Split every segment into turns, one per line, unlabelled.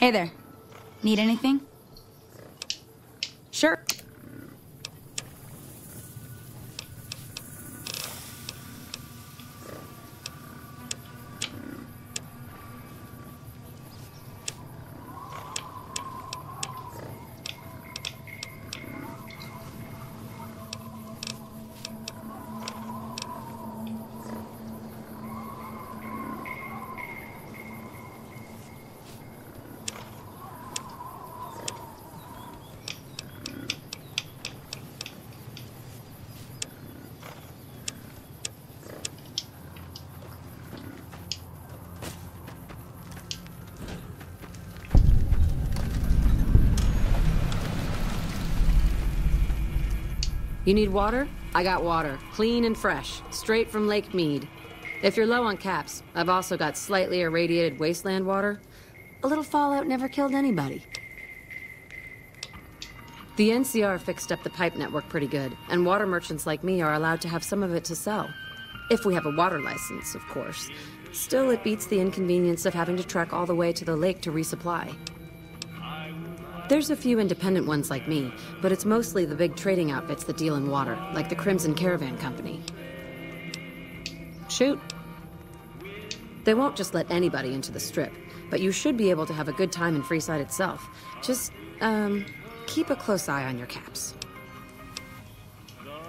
Hey there. Need anything? Sure.
You need water? I got water. Clean and fresh. Straight from Lake Mead. If you're low on caps, I've also got slightly irradiated wasteland water. A little fallout never killed anybody. The NCR fixed up the pipe network pretty good, and water merchants like me are allowed to have some of it to sell. If we have a water license, of course. Still, it beats the inconvenience of having to trek all the way to the lake to resupply. There's a few independent ones like me, but it's mostly the big trading outfits that deal in water, like the Crimson Caravan Company. Shoot. They won't just let anybody into the Strip, but you should be able to have a good time in Freeside itself. Just, keep a close eye on your caps.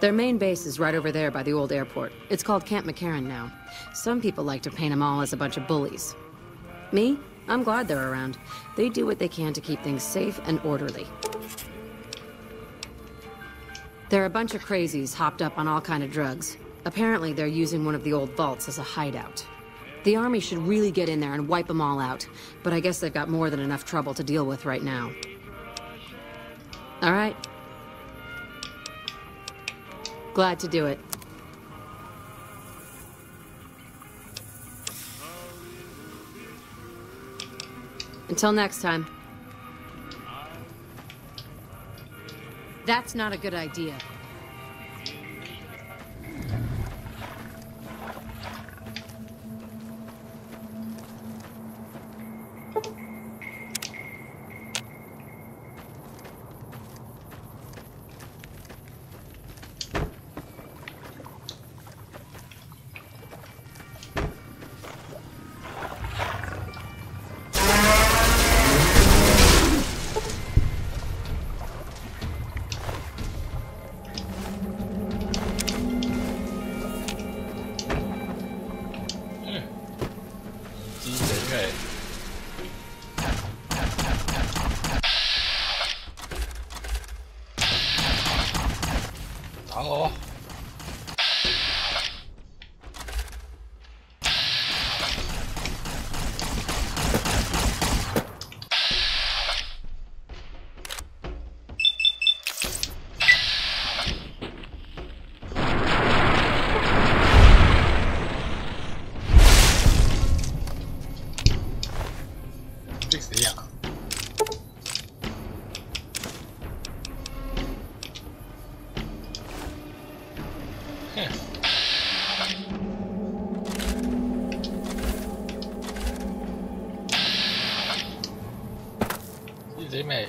Their main base is right over there by the old airport. It's called Camp McCarran now. Some people like to paint them all as a bunch of bullies. Me? I'm glad they're around. They do what they can to keep things safe and orderly. They're a bunch of crazies hopped up on all kind of drugs. Apparently, they're using one of the old vaults as a hideout. The army should really get in there and wipe them all out, but I guess they've got more than enough trouble to deal with right now. All right. Glad to do it. Until next time. That's not a good idea.
知死未？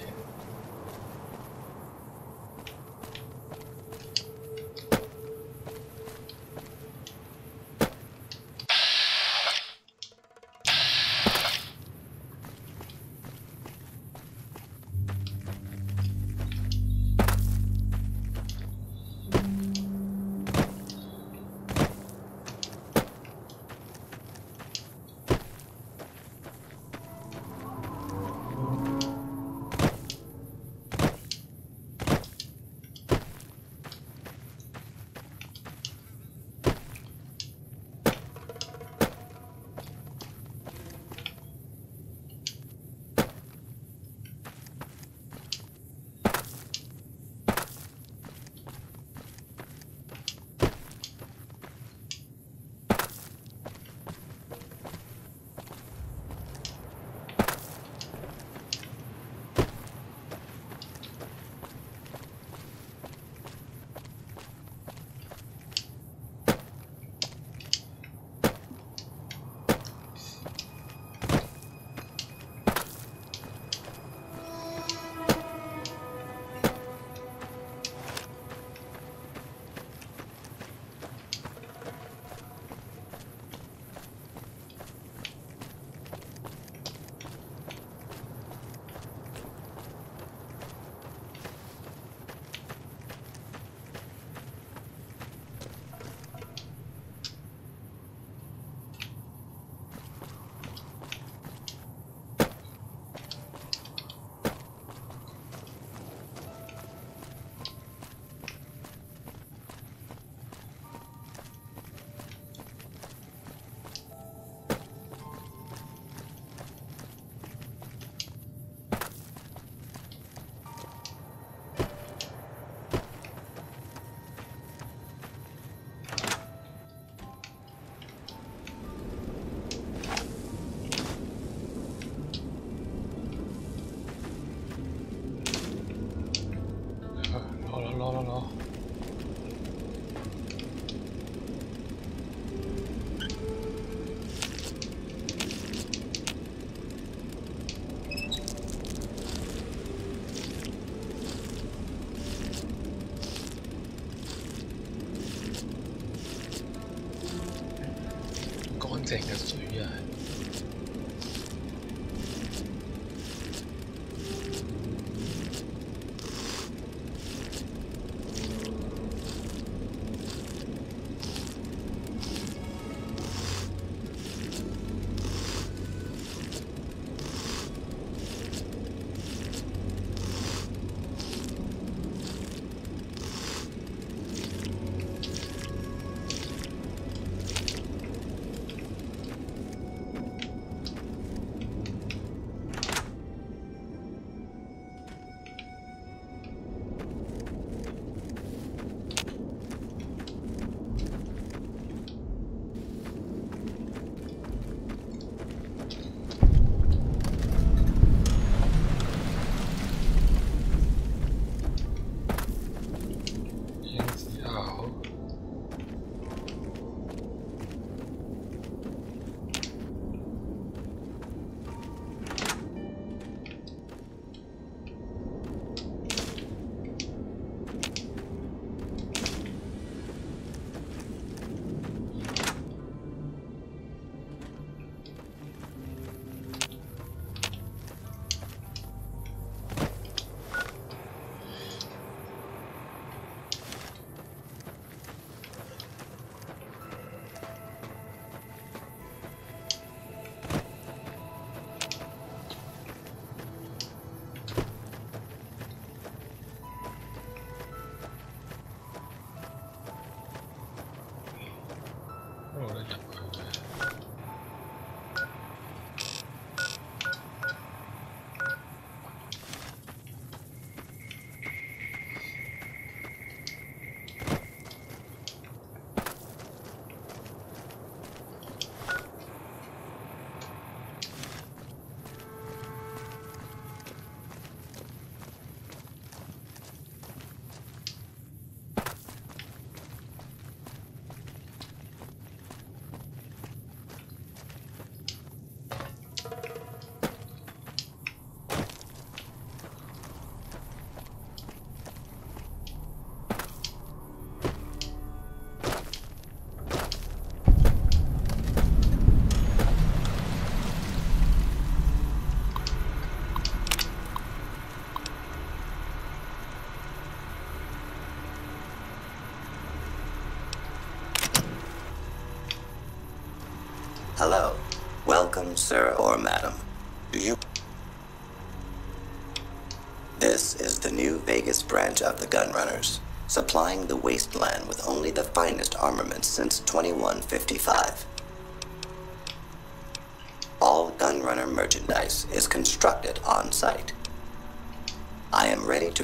攞。乾淨嘅水啊！
Hello. Welcome, sir or madam. Do you... This is the new Vegas branch of the Gunrunners, supplying the wasteland with only the finest armaments since 2155. All Gunrunner merchandise is constructed on site. I am ready to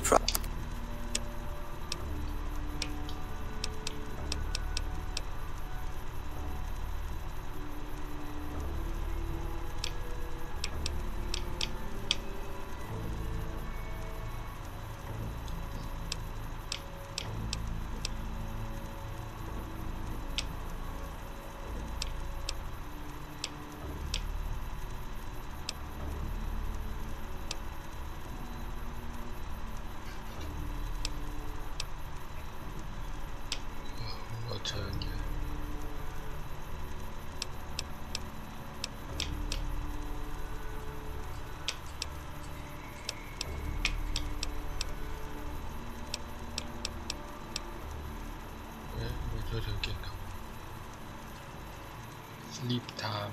Sleep time.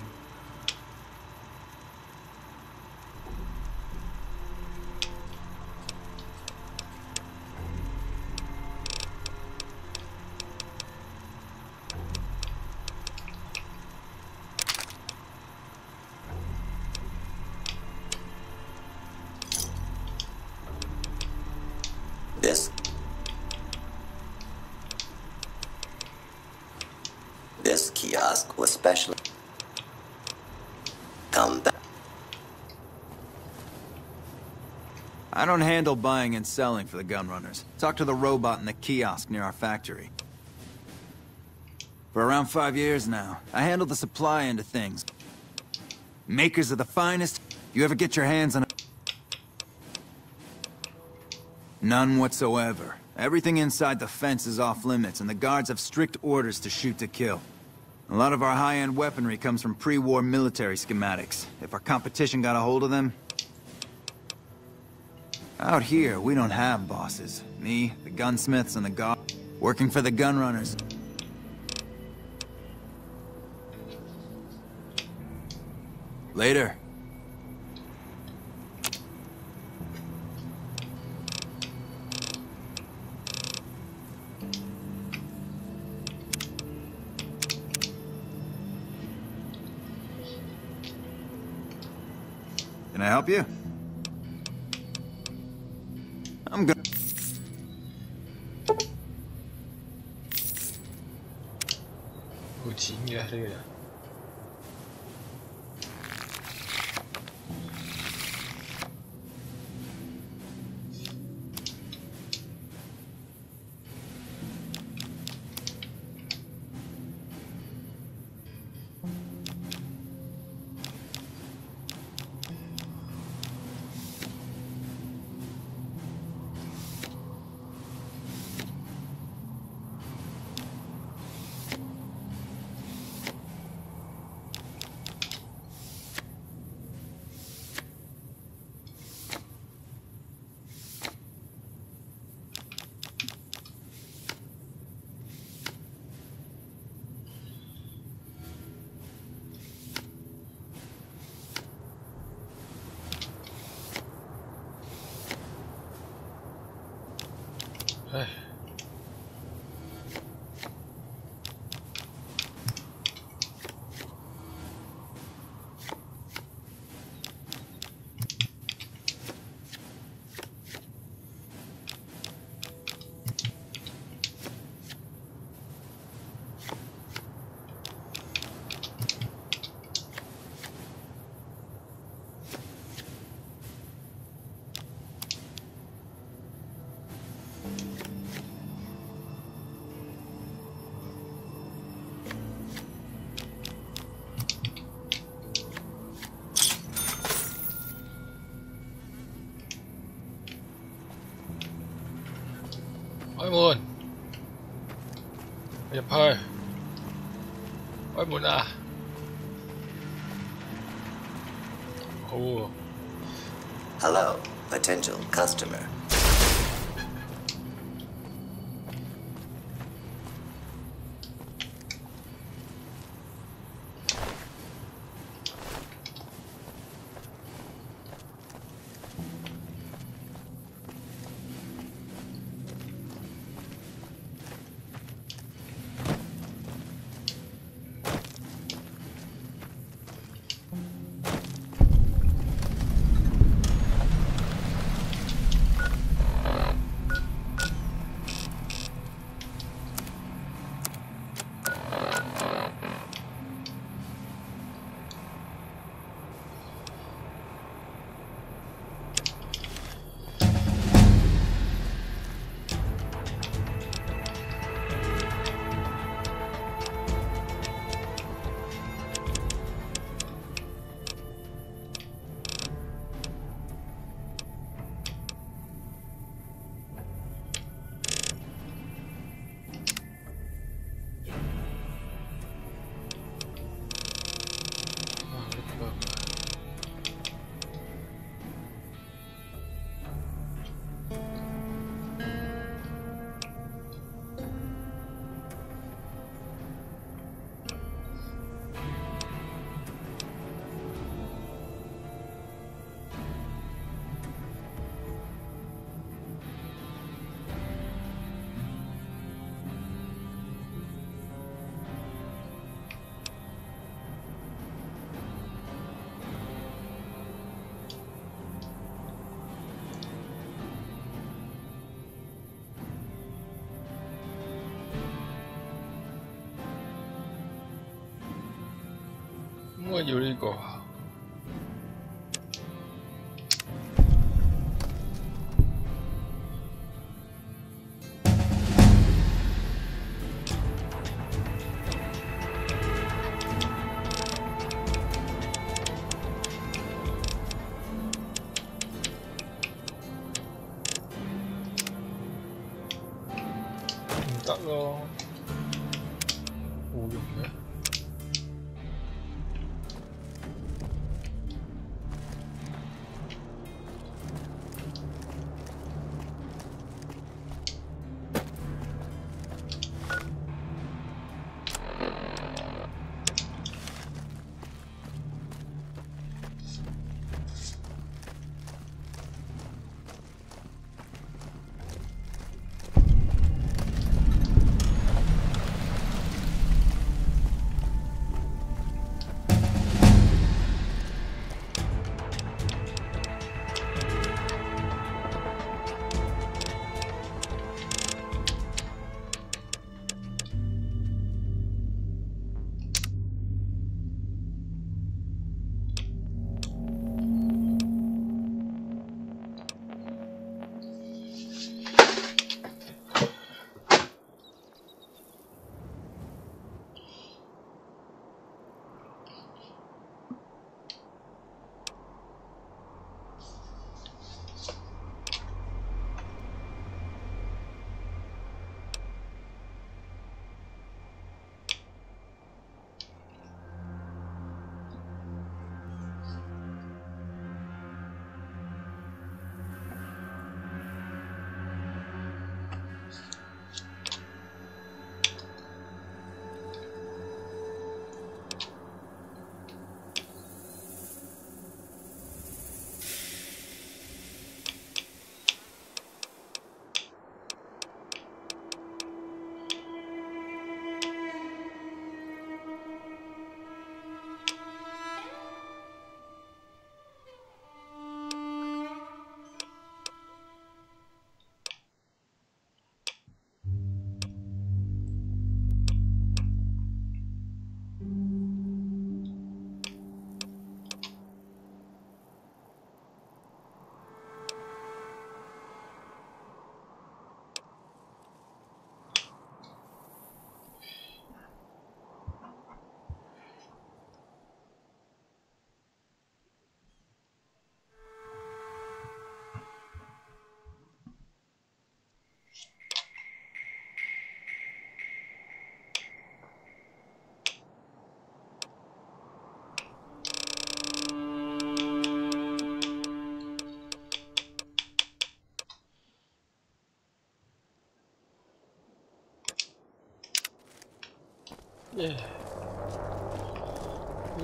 This kiosk was specially... Come back.
I don't handle buying and selling for the Gunrunners. Talk to the robot in the kiosk near our factory. For around 5 years now, I handle the supply end of things. Makers of the finest. You ever get your hands on a... None whatsoever. Everything inside the fence is off limits, and the guards have strict orders to shoot to kill. A lot of our high-end weaponry comes from pre-war military schematics. If our competition got a hold of them... Out here, we don't have bosses. Me, the gunsmiths, and the guard... Working for the Gunrunners. Later. Can I help you? I'm good.
武器音乐类的。哎。開門，入去，開門啊！好喎。
Hello, potential customer.
我要呢個。唔得咯，冇用嘅。呢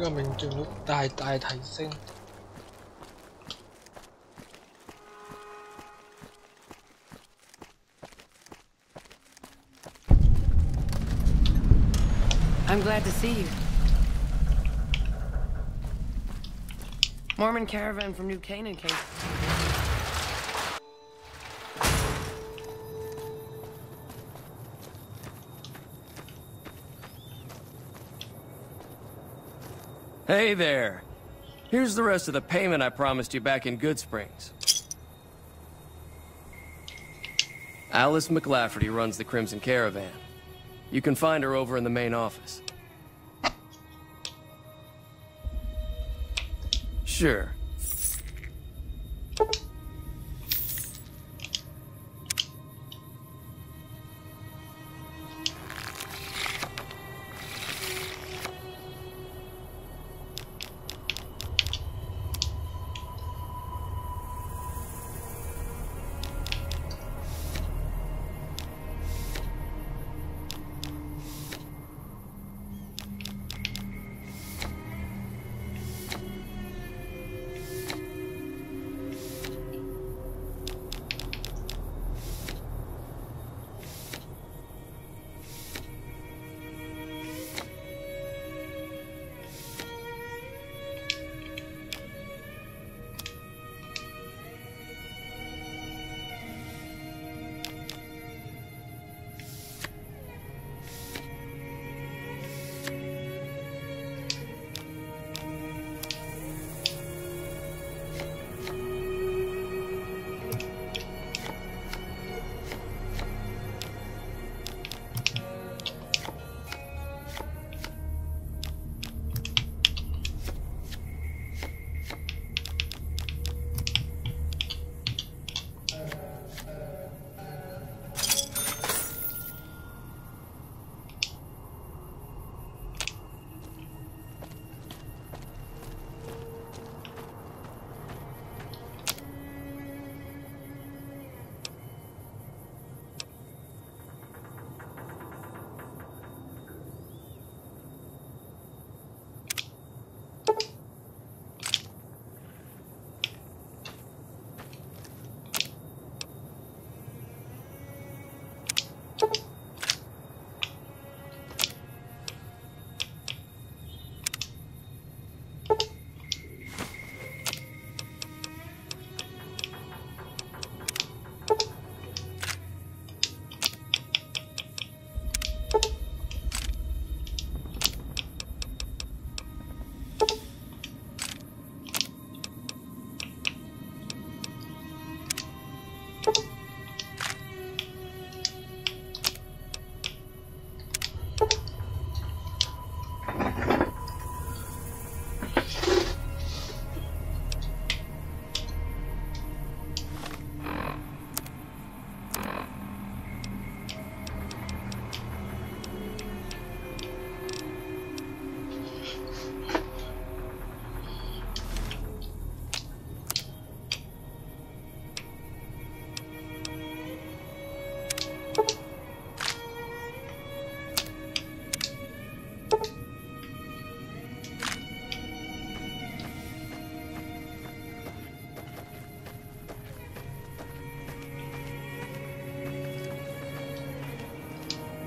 個命中率大大提升。
I'm glad to see you. Mormon caravan from New Canaan came.
Hey there. Here's the rest of the payment I promised you back in Good Springs. Alice McLafferty runs the Crimson Caravan. You can find her over in the main office. Sure.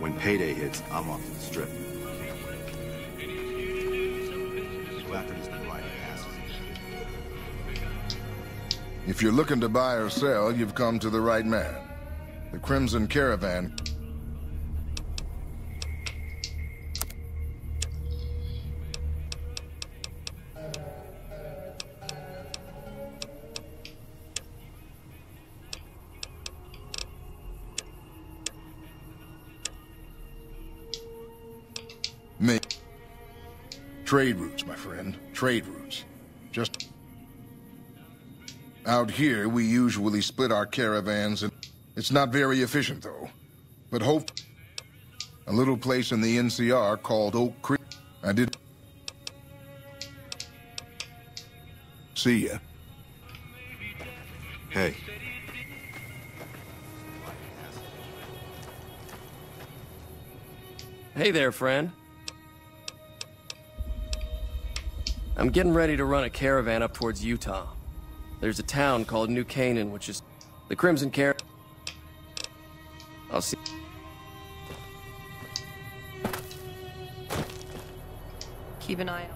When payday hits, I'm off to the strip. Lafferty's been riding asses.
If you're looking to buy or sell, you've come to the right man. The Crimson Caravan. Trade routes, my friend. Trade routes. Just... Out here, we usually split our caravans, and it's not very efficient, though. But hope... A little place in the NCR called Oak Creek. I did... See ya.
Hey.
Hey there, friend. I'm getting ready to run a caravan up towards Utah. There's a town called New Canaan, which is the Crimson Caravan. I'll see.
Keep an eye out.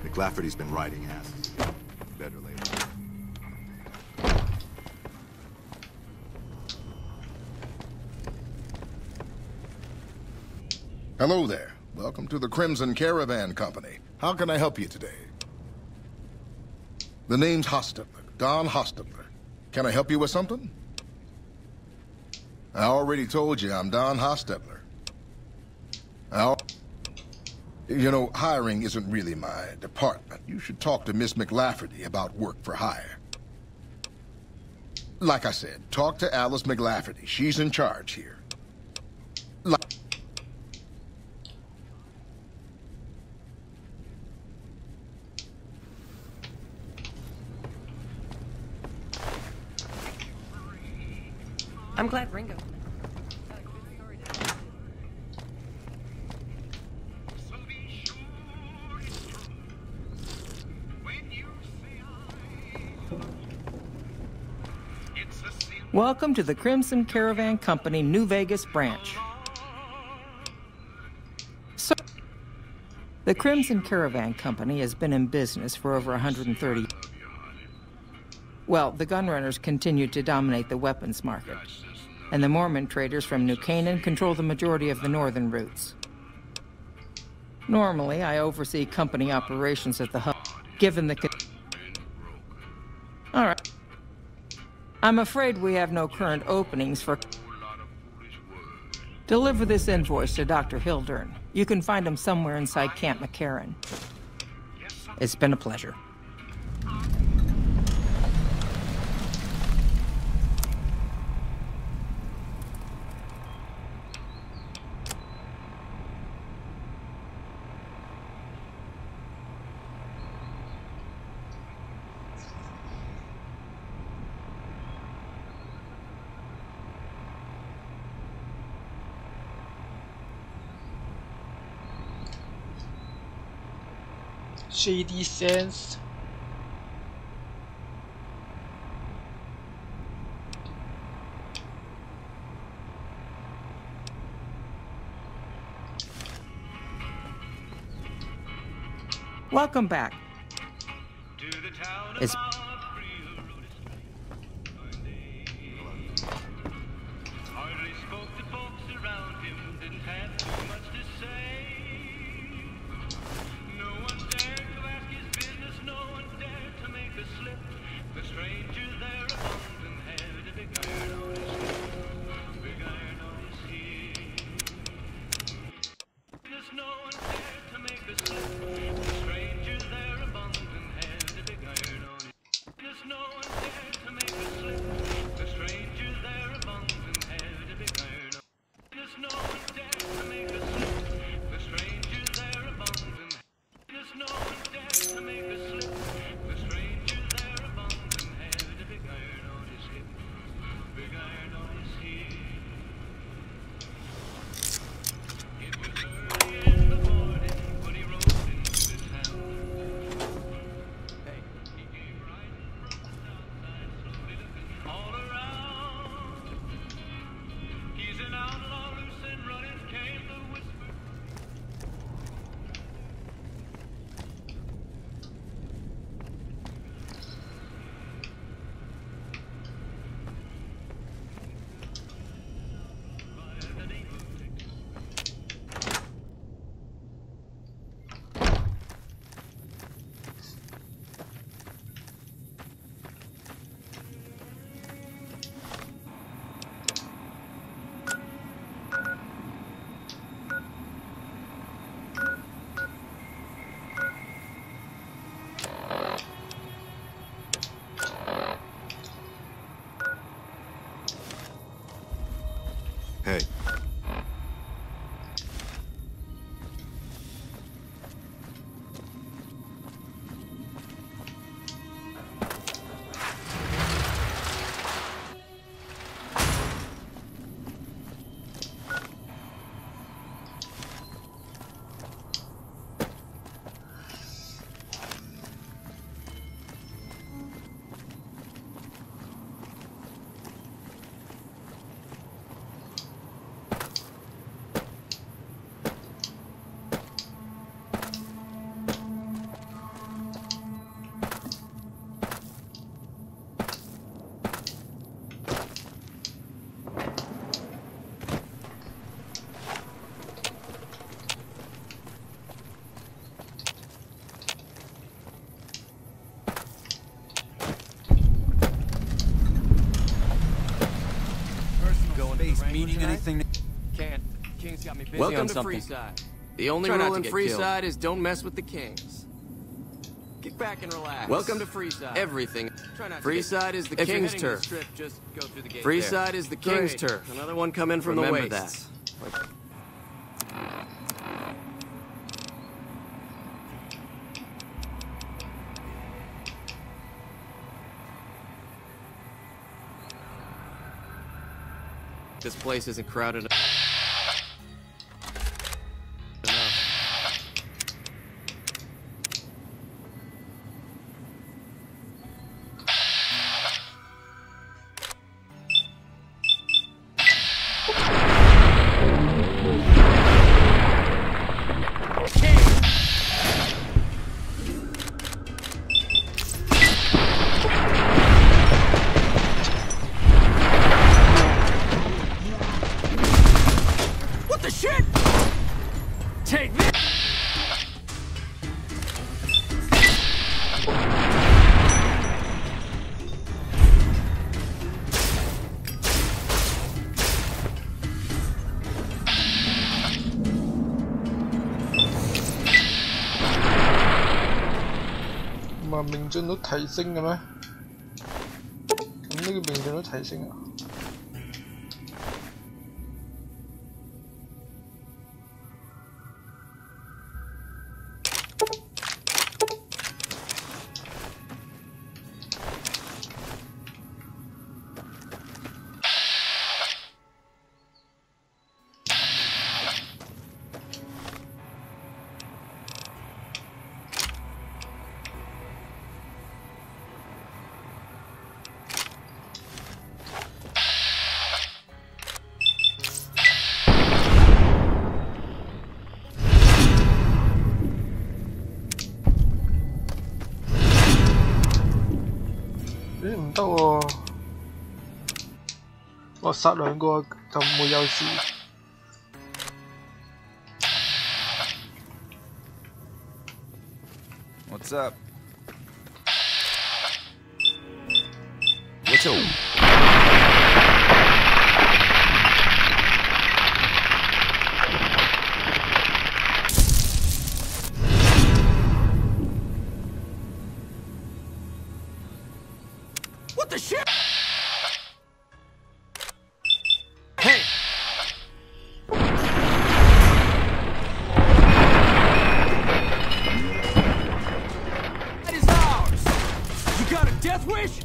McLafferty's been riding asses. Better later.
Hello there. Welcome to the Crimson Caravan Company. How can I help you today? The name's Hostetler, Don Hostetler. Can I help you with something? I already told you I'm Don Hostetler. You know, hiring isn't really my department. You should talk to Miss McLafferty about work for hire. Like I said, talk to Alice McLafferty. She's in charge here.
I'm glad Ringo.
Welcome to the Crimson Caravan Company New Vegas branch. So, the Crimson Caravan Company has been in business for over 130 years. Well, the gunrunners continue to dominate the weapons market, and the Mormon traders from New Canaan control the majority of the northern routes. Normally, I oversee company operations at the hub, given the... All right. I'm afraid we have no current openings for... Deliver this invoice to Dr. Hildern. You can find him somewhere inside Camp McCarran. It's been a pleasure.
Shady sense.
Welcome back. It's...
these meaning anything to...
Can't. King's got me busy
Welcome
on
to
something.
Freeside.
The only
Try not
rule
to
in
get
Freeside
killed.
is don't mess with the kings.
Kick back and relax.
Welcome to Freeside. Everything.
Try not to
Freeside is the
If you're
king's
heading to the
turf.
strip, just go through the gate
Freeside
there.
is the king's
Great.
turf. Another one come in from
Remember
the wastes. This place isn't crowded enough.
What the shit? Take this!
Mà命中率提升嘅咩？咁呢個命中率提升啊？咦唔得喎！我殺兩個就唔會有事。
What's up?
What's up?
What the shit? Hey! That is ours! You got a death wish?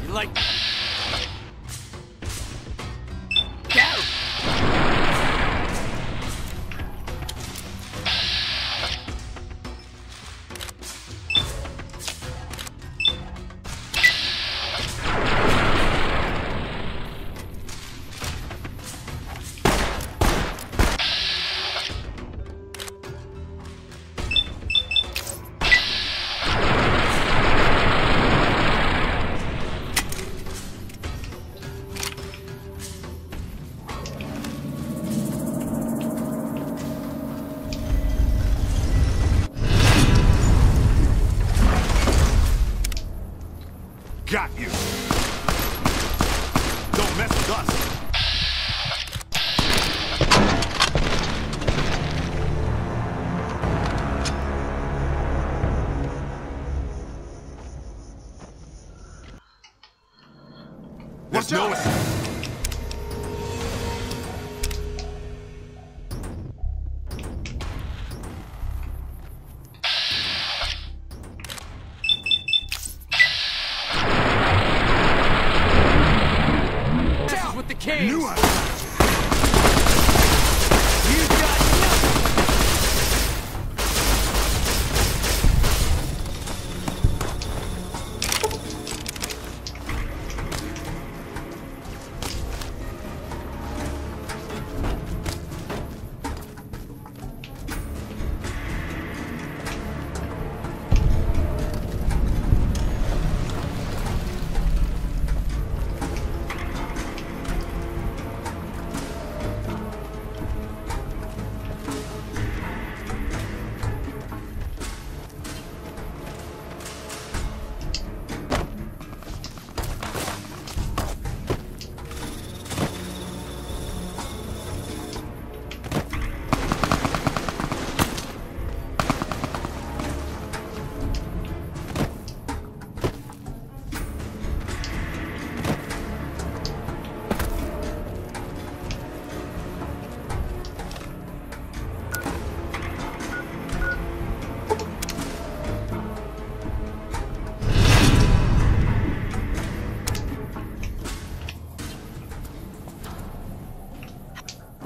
You like...
Got you. Don't mess with us. There's no...
Messes with the kings!
Knew I...
You got nothing!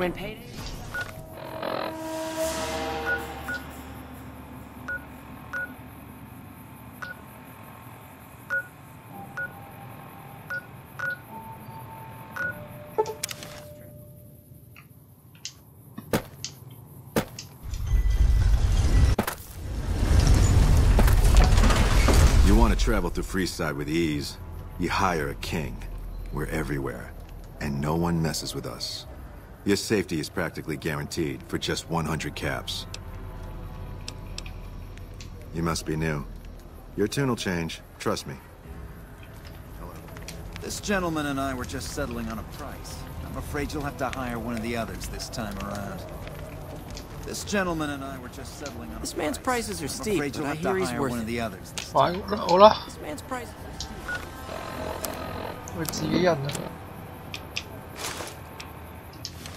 When payday...
You want to travel through Freeside with ease, you hire a king. We're everywhere, and no one messes with us. Your safety is practically guaranteed for just 100 caps. You must be new. Your tune will change, trust me.
Hello. This gentleman and I were just settling on a price. I'm afraid you'll have to hire one of the others this time around. This gentleman and I were just settling on a price.
This man's prices are steep,
I'm afraid you'll
but I
have to
hear he's
hire
worth
one
it.
of the others this
快
time.
好啦，
This man's prices are steep.
佢自己人啊，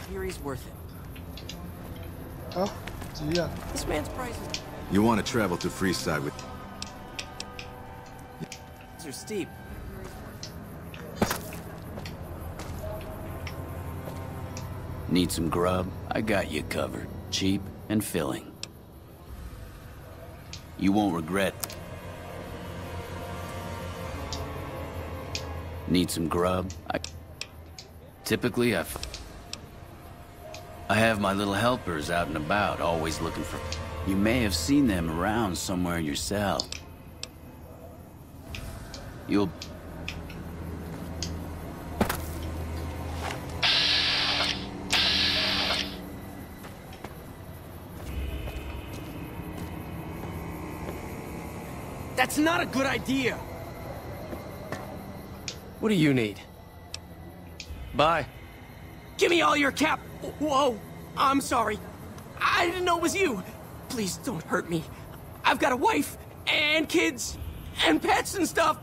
I hear he's worth it.
啊，自己人。
This man's prices
You want to travel through Freeside with...
are steep.
Need some grub? I got you covered. Cheap and filling. You won't regret. Need some grub? Typically, I have my little helpers out and about, always looking for... You may have seen them around somewhere yourself. You'll...
That's not a good idea!
What do you need? Bye.
Give me all your cap! Whoa! I'm sorry. I didn't know it was you. Please don't hurt me. I've got a wife, and kids, and pets and stuff.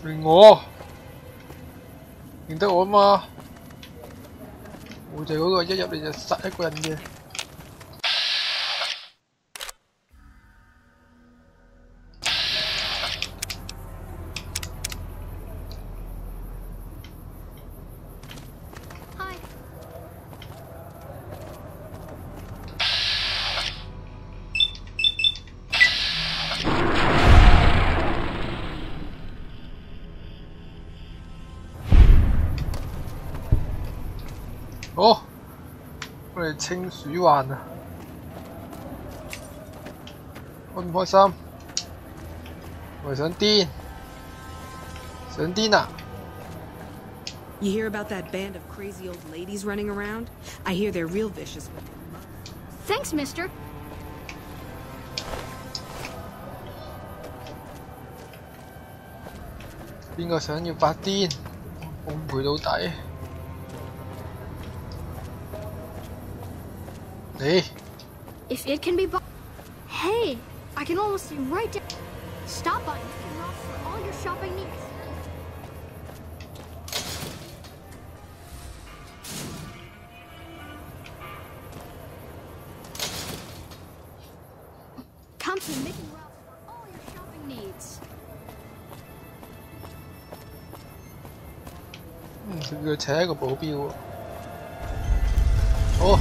認我，認得我嘛？我就係嗰個一入嚟就殺一個人嘅。好，我哋清鼠環啊！開唔開心？我係想癲，想癲啊！
You hear about that band of crazy old ladies running around? I hear they're real vicious with them.
Thanks, mister.
邊個想要發癲？我唔陪到底。你
If it can be bought... Hey, I can almost see right down... Stop by Mr. Ross for all your shopping needs. Come to Mickey Ross for all your shopping needs.
佢要請一個保鏢喎。好。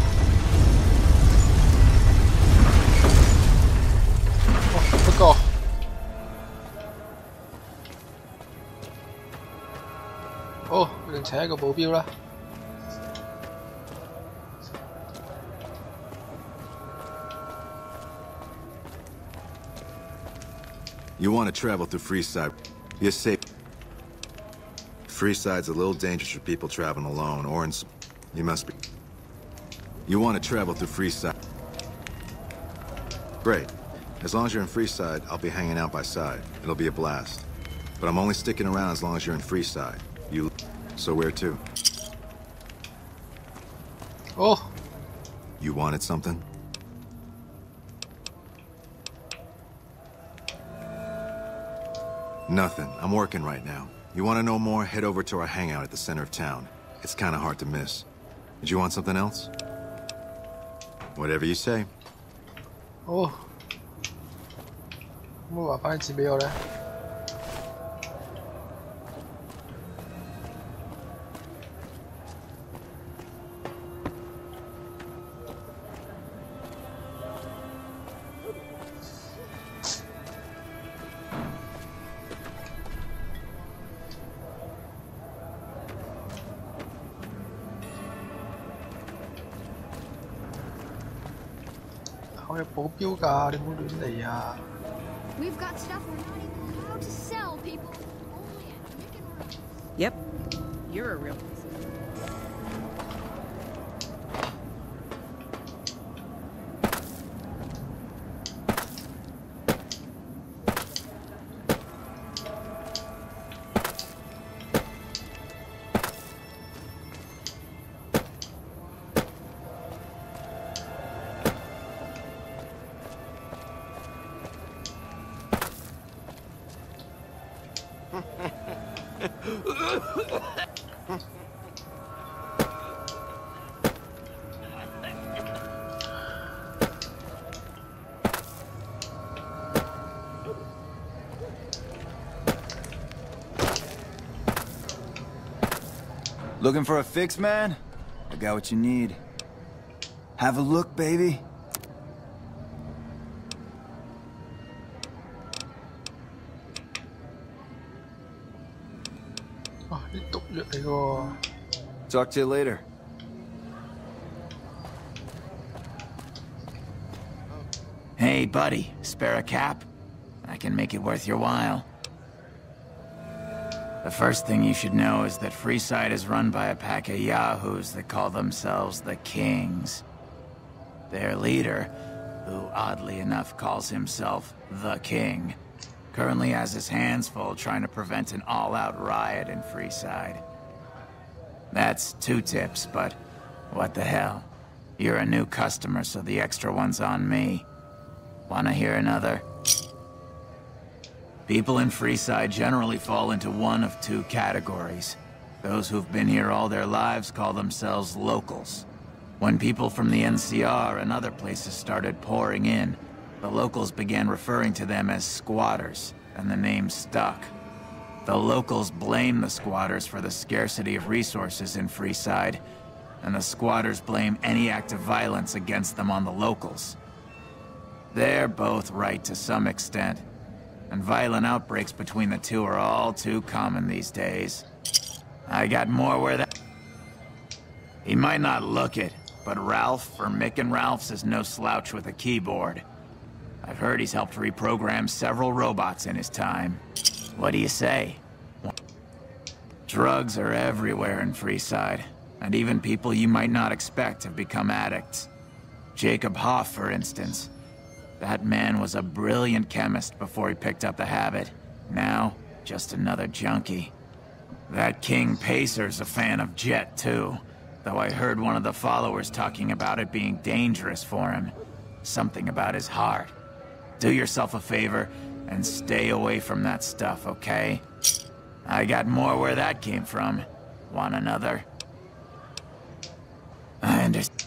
不過，好，我哋請一個保鏢啦。
You want to travel through Freeside. You're safe. Freeside's a little dangerous for people traveling alone, or in... You must be... You want to travel through Freeside. Great. As long as you're in Freeside, I'll be hanging out by side. It'll be a blast. But I'm only sticking around as long as you're in Freeside. You... So where to?
Oh.
You wanted something? Nothing. I'm working right now. You want to know more? Head over to our hangout at the center of town. It's kind of hard to miss. Did you want something else? Whatever you say.
Oh. 可唔可以還返啲錢俾我咧？佢有保鏢㗎，你唔好亂嚟啊！
We've got stuff we're not even allowed to sell, people. Only at Nick and Rose.
Yep. You're a real...
Looking for a fix, man? I got what you need. Have a look, baby. Talk to you later.
Hey, buddy, spare a cap? I can make it worth your while. The first thing you should know is that Freeside is run by a pack of yahoos that call themselves the Kings. Their leader, who oddly enough calls himself the King, currently has his hands full trying to prevent an all-out riot in Freeside. That's 2 tips, but what the hell? You're a new customer, so the extra one's on me. Wanna hear another? People in Freeside generally fall into one of 2 categories. Those who've been here all their lives call themselves locals. When people from the NCR and other places started pouring in, the locals began referring to them as squatters, and the name stuck. The locals blame the squatters for the scarcity of resources in Freeside, and the squatters blame any act of violence against them on the locals. They're both right to some extent, and violent outbreaks between the 2 are all too common these days. I got more where that... He might not look it, but Ralph, or Mick and Ralph's, is no slouch with a keyboard. I've heard he's helped reprogram several robots in his time. What do you say? Drugs are everywhere in Freeside, and even people you might not expect have become addicts. Jacob Hoff, for instance. That man was a brilliant chemist before he picked up the habit. Now, just another junkie. That King Pacer's a fan of Jet, too. Though I heard one of the followers talking about it being dangerous for him. Something about his heart. Do yourself a favor and stay away from that stuff, okay? I got more where that came from. Want another? I understand.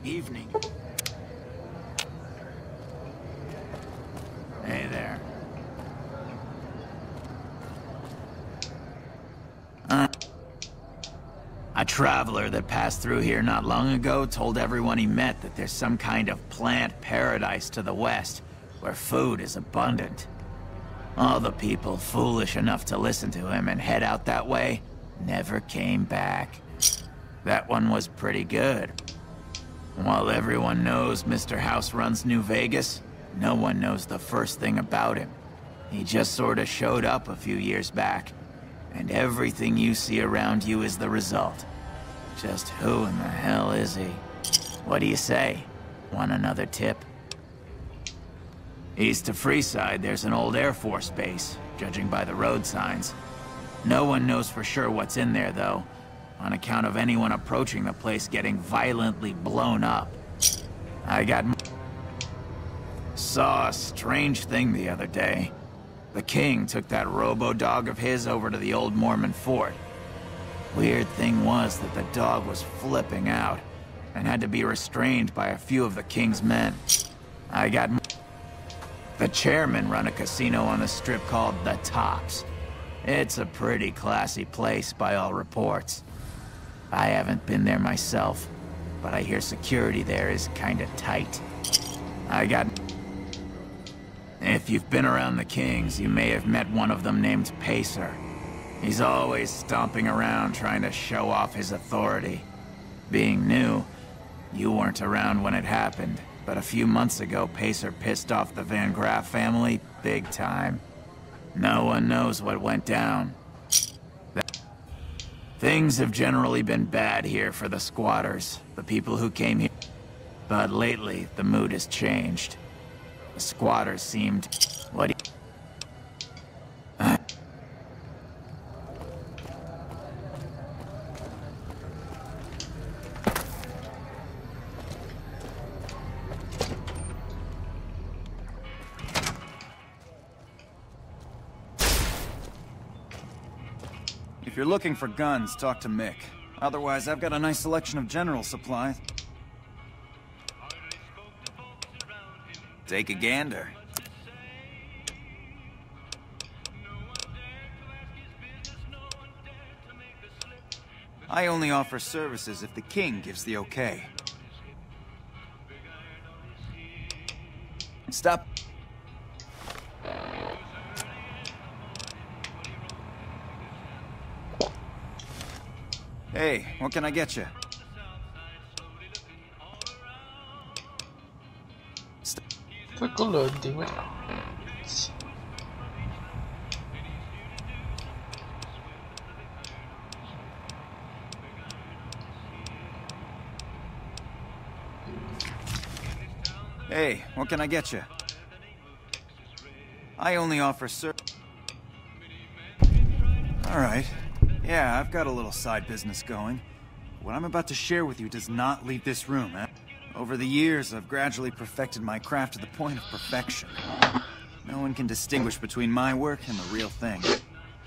Evening. Hey there. A traveler that passed through here not long ago told everyone he met that there's some kind of plant paradise to the west, where food is abundant. All the people foolish enough to listen to him and head out that way never came back. That one was pretty good. While everyone knows Mr. House runs New Vegas, no one knows the first thing about him. He just sort of showed up a few years back, and everything you see around you is the result. Just who in the hell is he? What do you say? Want another tip? East of Freeside, there's an old Air Force base, judging by the road signs. No one knows for sure what's in there, though, on account of anyone approaching the place getting violently blown up. Saw a strange thing the other day. The King took that robo-dog of his over to the old Mormon fort. Weird thing was that the dog was flipping out, and had to be restrained by a few of the King's men. The chairman run a casino on the strip called The Tops. It's a pretty classy place by all reports. I haven't been there myself, but I hear security there is kinda tight. If you've been around the Kings, you may have met one of them named Pacer. He's always stomping around trying to show off his authority. Being new, you weren't around when it happened, but a few months ago, Pacer pissed off the Van Graff family big time. No one knows what went down. Things have generally been bad here for the squatters, the people who came here. But lately, the mood has changed. The squatters seemed...
If you're looking for guns, talk to Mick. Otherwise, I've got a nice selection of general supplies. Take a gander. I only offer services if the king gives the okay. Stop. Hey, what can I get you?
Tôi có lợn tiếng vậy.
Hey, what can I get you? I only offer All right. Yeah, I've got a little side business going. What I'm about to share with you does not leave this room, eh? Over the years, I've gradually perfected my craft to the point of perfection. No one can distinguish between my work and the real thing.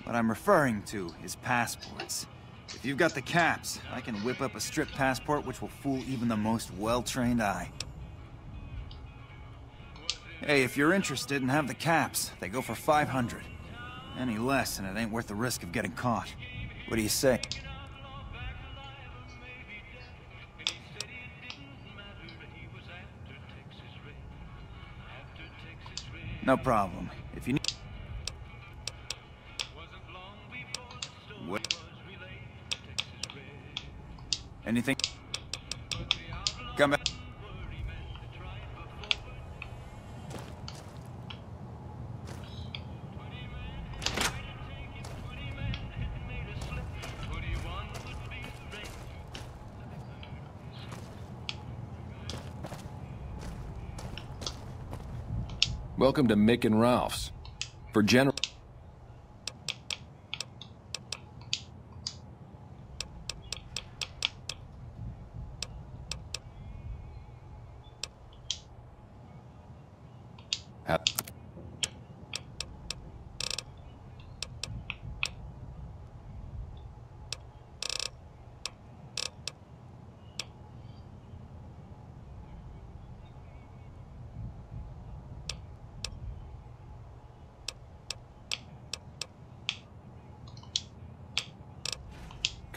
What I'm referring to is passports. If you've got the caps, I can whip up a strip passport which will fool even the most well-trained eye. Hey, if you're interested and have the caps, they go for 500. Any less and it ain't worth the risk of getting caught. What do you say? No problem. If you need... What? Anything? Come back.
Welcome to Mick and Ralph's. For general...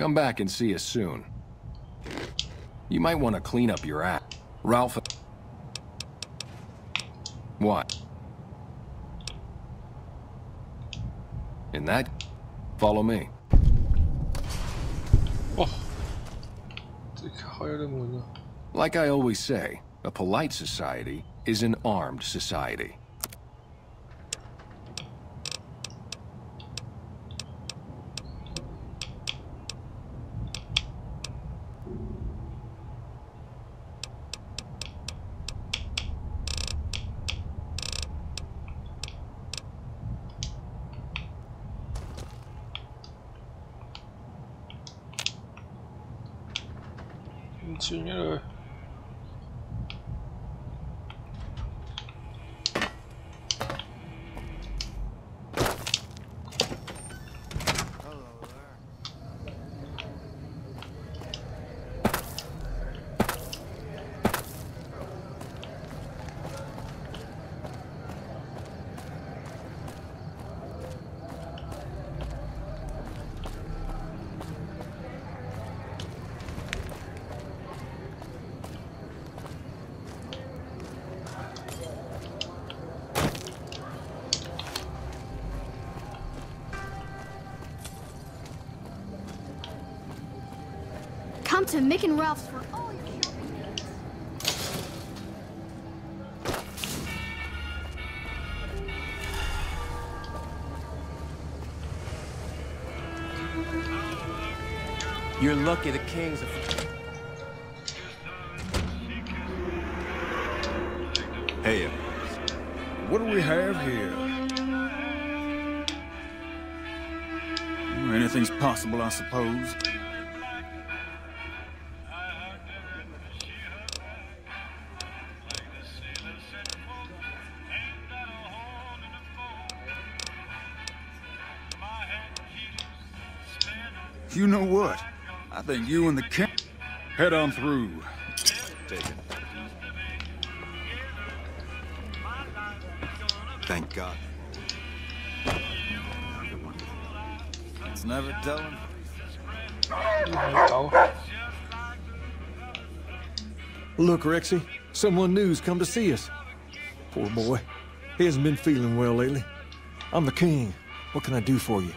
Come back and see us soon. You might want to clean up your act. Ralph... What? In that... Follow me. Like I always say, a polite society is an armed society.
Señor.
to Mick and Ralph's for all your shopping needs.
You're lucky the king's a...
Hey,
what do we have here?
Anything's possible, I suppose. You know what? I think you and the king...
Head on through.
take it. Thank God.
It's never telling.
Look, Rexy, someone new's come to see us. Poor boy. He hasn't been feeling well lately. I'm the king. What can I do for you?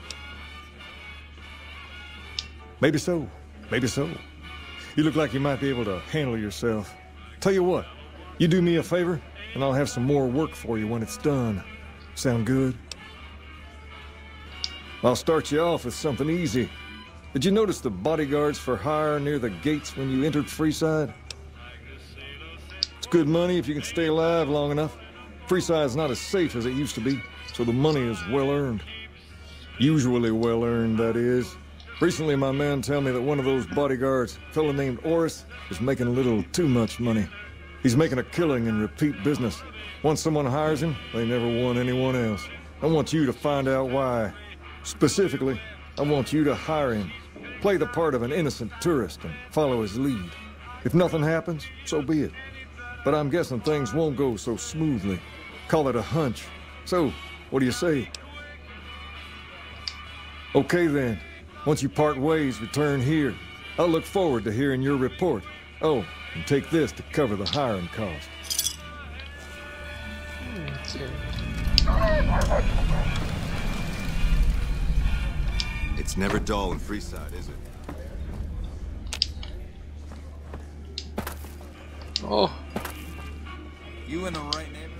Maybe so. Maybe so. You look like you might be able to handle yourself. Tell you what, you do me a favor, and I'll have some more work for you when it's done. Sound good? I'll start you off with something easy. Did you notice the bodyguards for hire near the gates when you entered Freeside? It's good money if you can stay alive long enough. Freeside's not as safe as it used to be, so the money is well earned. Usually well earned, that is. Recently, my man told me that one of those bodyguards, a fellow named Oris, is making a little too much money. He's making a killing in repeat business. Once someone hires him, they never want anyone else. I want you to find out why. Specifically, I want you to hire him. Play the part of an innocent tourist and follow his lead. If nothing happens, so be it. But I'm guessing things won't go so smoothly. Call it a hunch. So, what do you say? Okay then. Once you part ways, return here. I'll look forward to hearing your report. Oh, and take this to cover the hiring cost.
It's never dull in Freeside, is it?
Oh.
You in the right neighborhood?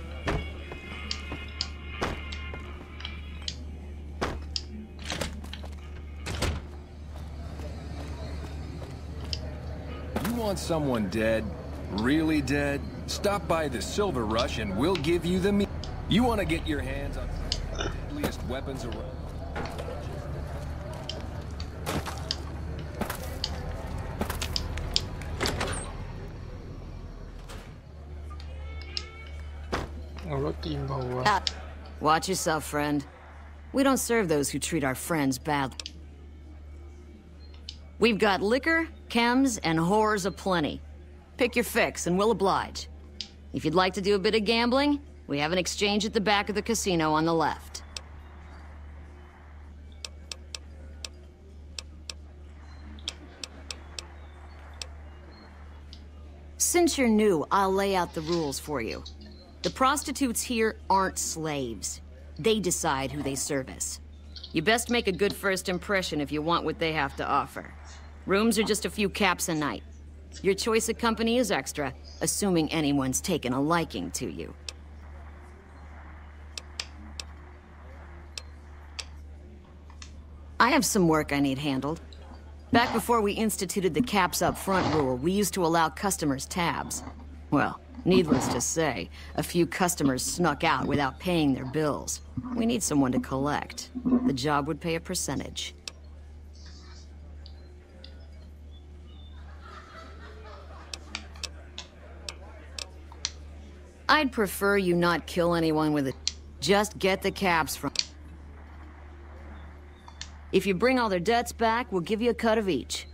You want someone dead? Really dead? Stop by the Silver Rush and we'll give you the meat. You want to get your hands on the deadliest weapons around?
Watch yourself, friend. We don't serve those who treat our friends badly. We've got liquor, chems, and whores aplenty. Pick your fix, and we'll oblige. If you'd like to do a bit of gambling, we have an exchange at the back of the casino on the left. Since you're new, I'll lay out the rules for you. The prostitutes here aren't slaves. They decide who they service. You best make a good first impression if you want what they have to offer. Rooms are just a few caps a night. Your choice of company is extra, assuming anyone's taken a liking to you. I have some work I need handled. Back before we instituted the caps up front rule, we used to allow customers tabs. Well, needless to say, a few customers snuck out without paying their bills. We need someone to collect. The job would pay a percentage. I'd prefer you not kill anyone with it. Just get the caps from... If you bring all their debts back, we'll give you a cut of each.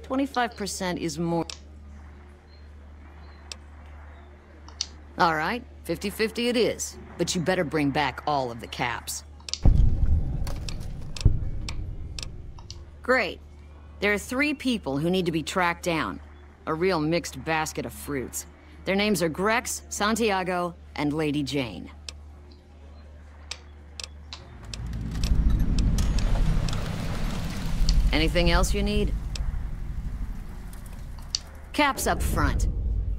25% is more... All right, 50-50 it is. But you better bring back all of the caps. Great. There are 3 people who need to be tracked down. A real mixed basket of fruits. Their names are Grex, Santiago, and Lady Jane. Anything else you need? Caps up front.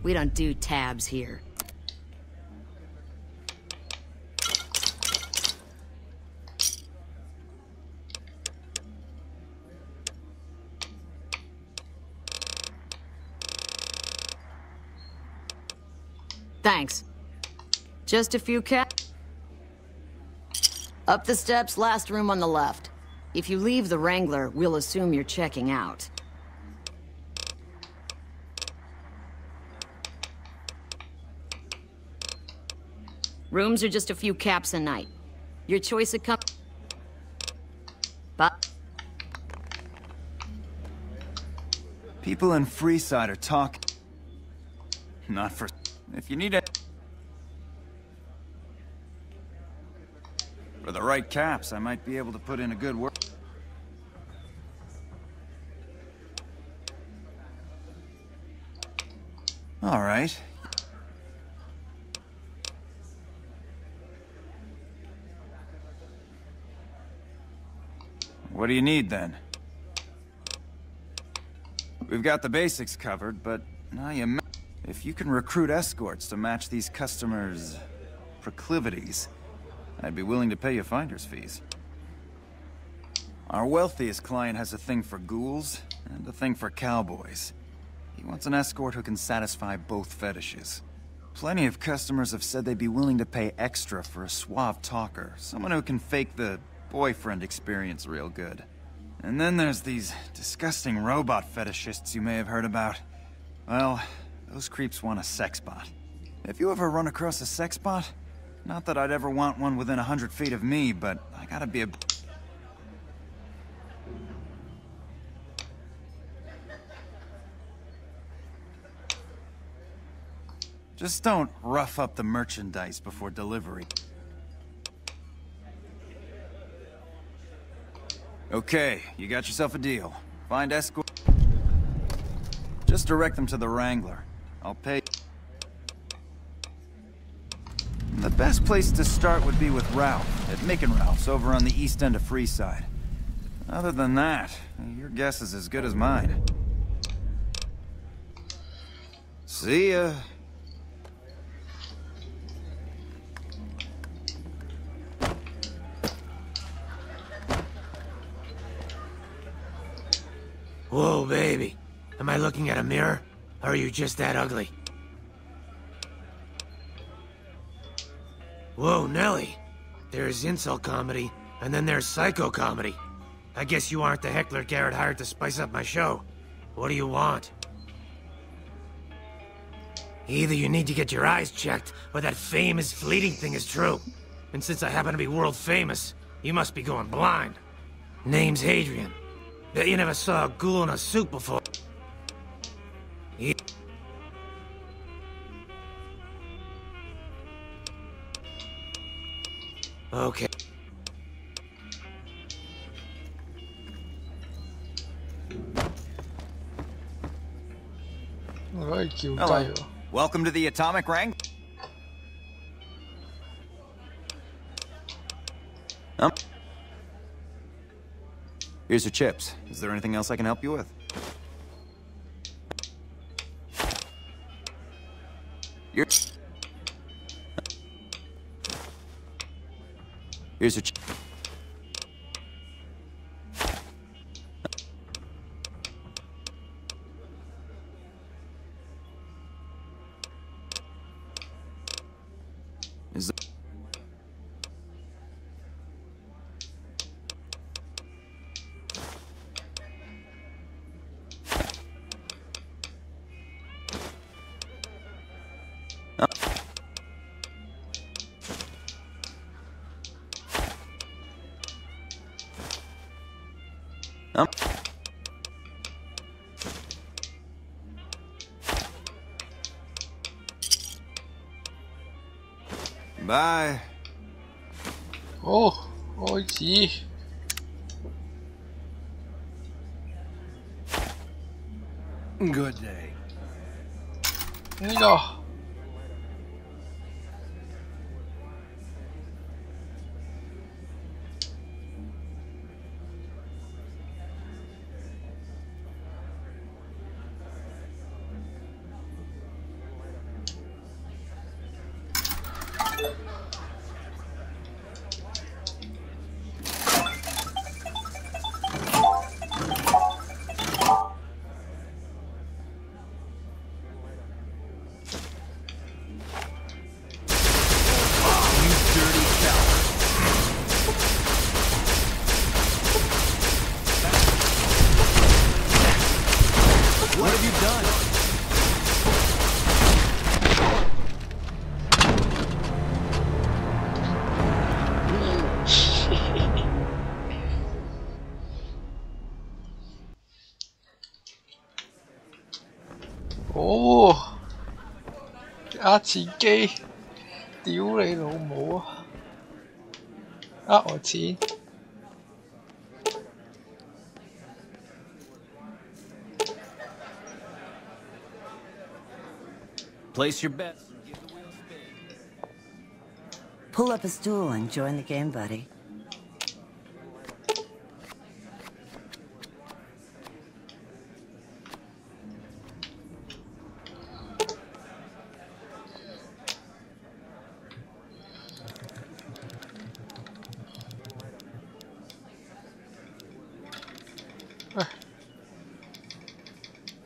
We don't do tabs here. Thanks. Just a few caps. Up the steps, last room on the left. If you leave the Wrangler, we'll assume you're checking out. Rooms are just a few caps a night. Your choice of but
people in Freeside are talking. Not for... If you need it... For the right caps, I might be able to put in a good word. All right. What do you need, then? We've got the basics covered, but now if you can recruit escorts to match these customers' proclivities, I'd be willing to pay you finder's fees. Our wealthiest client has a thing for ghouls and a thing for cowboys. He wants an escort who can satisfy both fetishes. Plenty of customers have said they'd be willing to pay extra for a suave talker, someone who can fake the boyfriend experience real good. And then there's these disgusting robot fetishists you may have heard about. Well, those creeps want a sex bot. If you ever run across a sex bot, not that I'd ever want one within 100 feet of me, but I gotta be a... Just don't rough up the merchandise before delivery. Okay, you got yourself a deal. Find escort. Just direct them to the Wrangler. I'll pay. The best place to start would be with Ralph, at Mick and Ralph's over on the east end of Freeside. Other than that, your guess is as good as mine. See ya.
Whoa, baby. Am I looking at a mirror? Or are you just that ugly? Whoa, Nelly. There's insult comedy, and then there's psycho comedy. I guess you aren't the heckler Garrett hired to spice up my show. What do you want? Either you need to get your eyes checked, or that fame is fleeting thing is true. And since I happen to be world famous, you must be going blind. Name's Hadrian. Bet you never saw a ghoul in a suit before. Okay.
Hello. Welcome to the Atomic Wrangler. Here's your chips. Is there anything else I can help you with? Here's your chip. Is there... Bye.
Oh, gee.
Good day.
呢個呃錢機，屌你老母啊！呃我錢。
Place your bets.
Pull up a stool and join the game, buddy.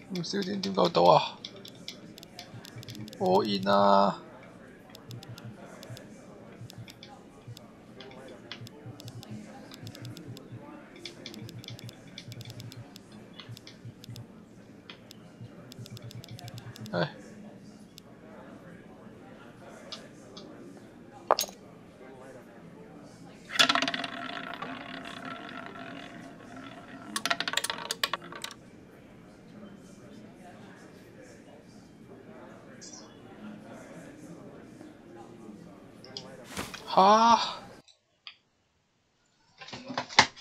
Không siêu點夠到啊？all in 啊！唉。嚇！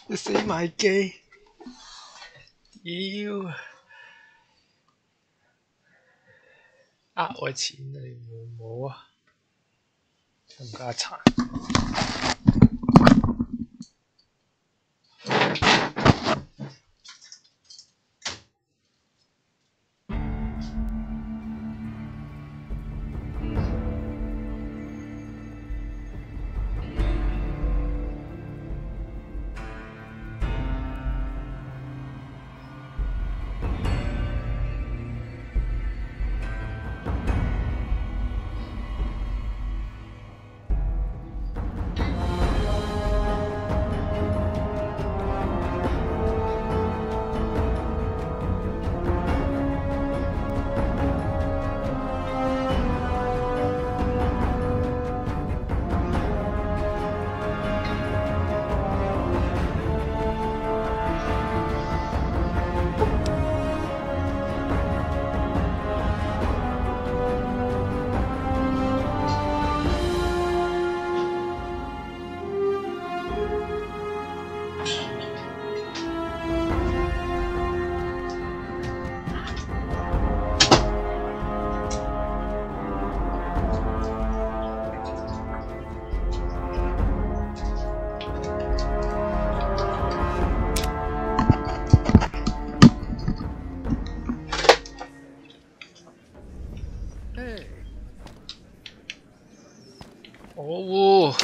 你死埋機！屌！呃我錢啊你老母啊！冚家鏟！哦，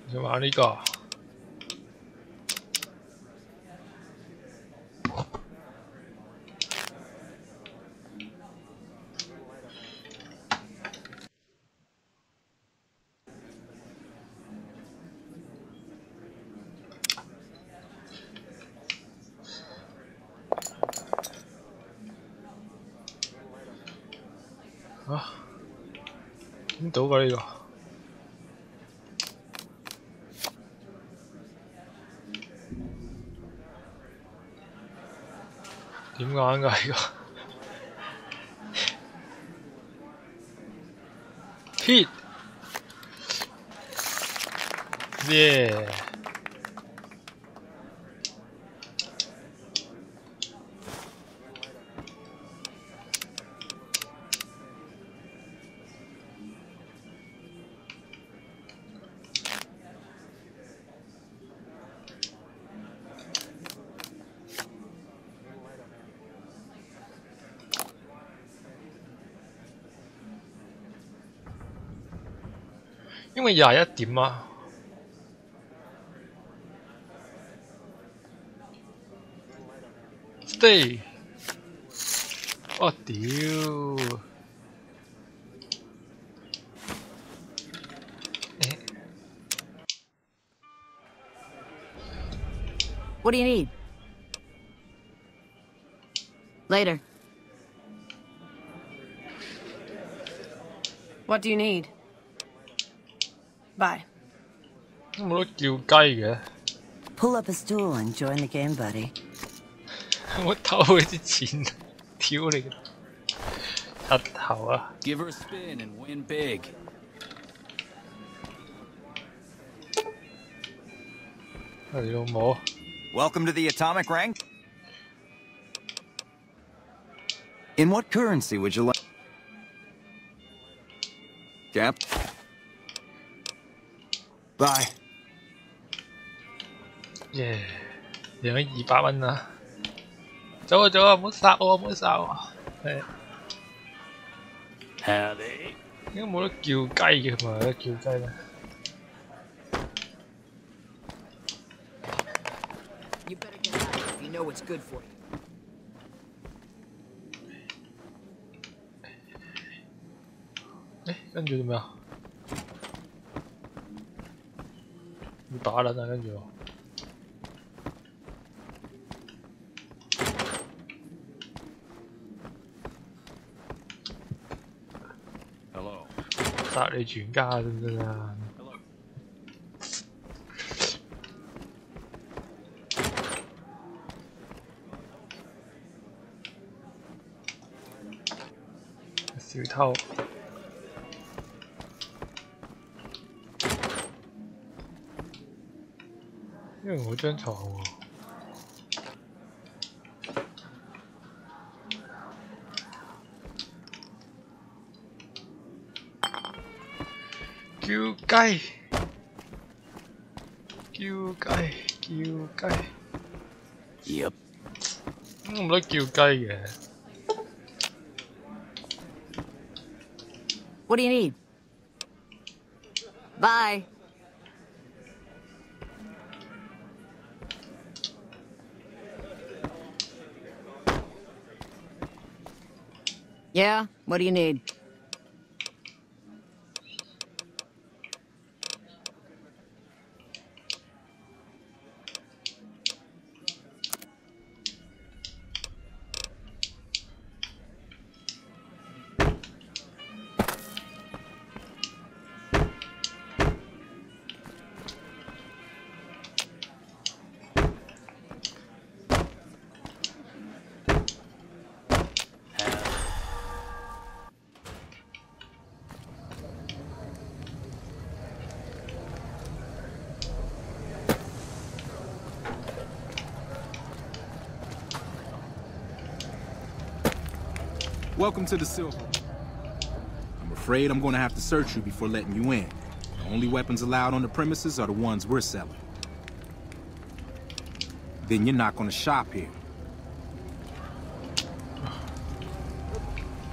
你玩呢個？啊，點到㗎呢個？點玩㗎呢個？Hit，耶！因為21點啊。Stay。我屌！What
do you need?
Later.
What do you need? Bye.
冇得叫雞嘅。
Pull up a stool and join the game, buddy.
我偷佢啲錢，挑你個柒頭啊！
Give her a spin and win big.
你老母！
Welcome to the atomic rank. In what currency would you like? Cap. Bye.
耶，贏咗200蚊啦！走啊走啊！唔好殺我，唔好殺我！係。
Howdy.
應該冇得叫雞嘅嘛？有得叫雞咩？
You better get out if you know what's good for you.
誒，跟住做咩啊？要打撚啊！跟住我。
Hello.
殺你全家得唔得啊？ 小偷，因為我張床喎。叫雞，叫雞，叫雞。
Yep.
唔得叫雞嘅。
What do you need? Bye. Yeah, what do you need?
Welcome to the Silver. I'm afraid I'm gonna have to search you before letting you in. The only weapons allowed on the premises are the ones we're selling. Then you're not gonna shop here.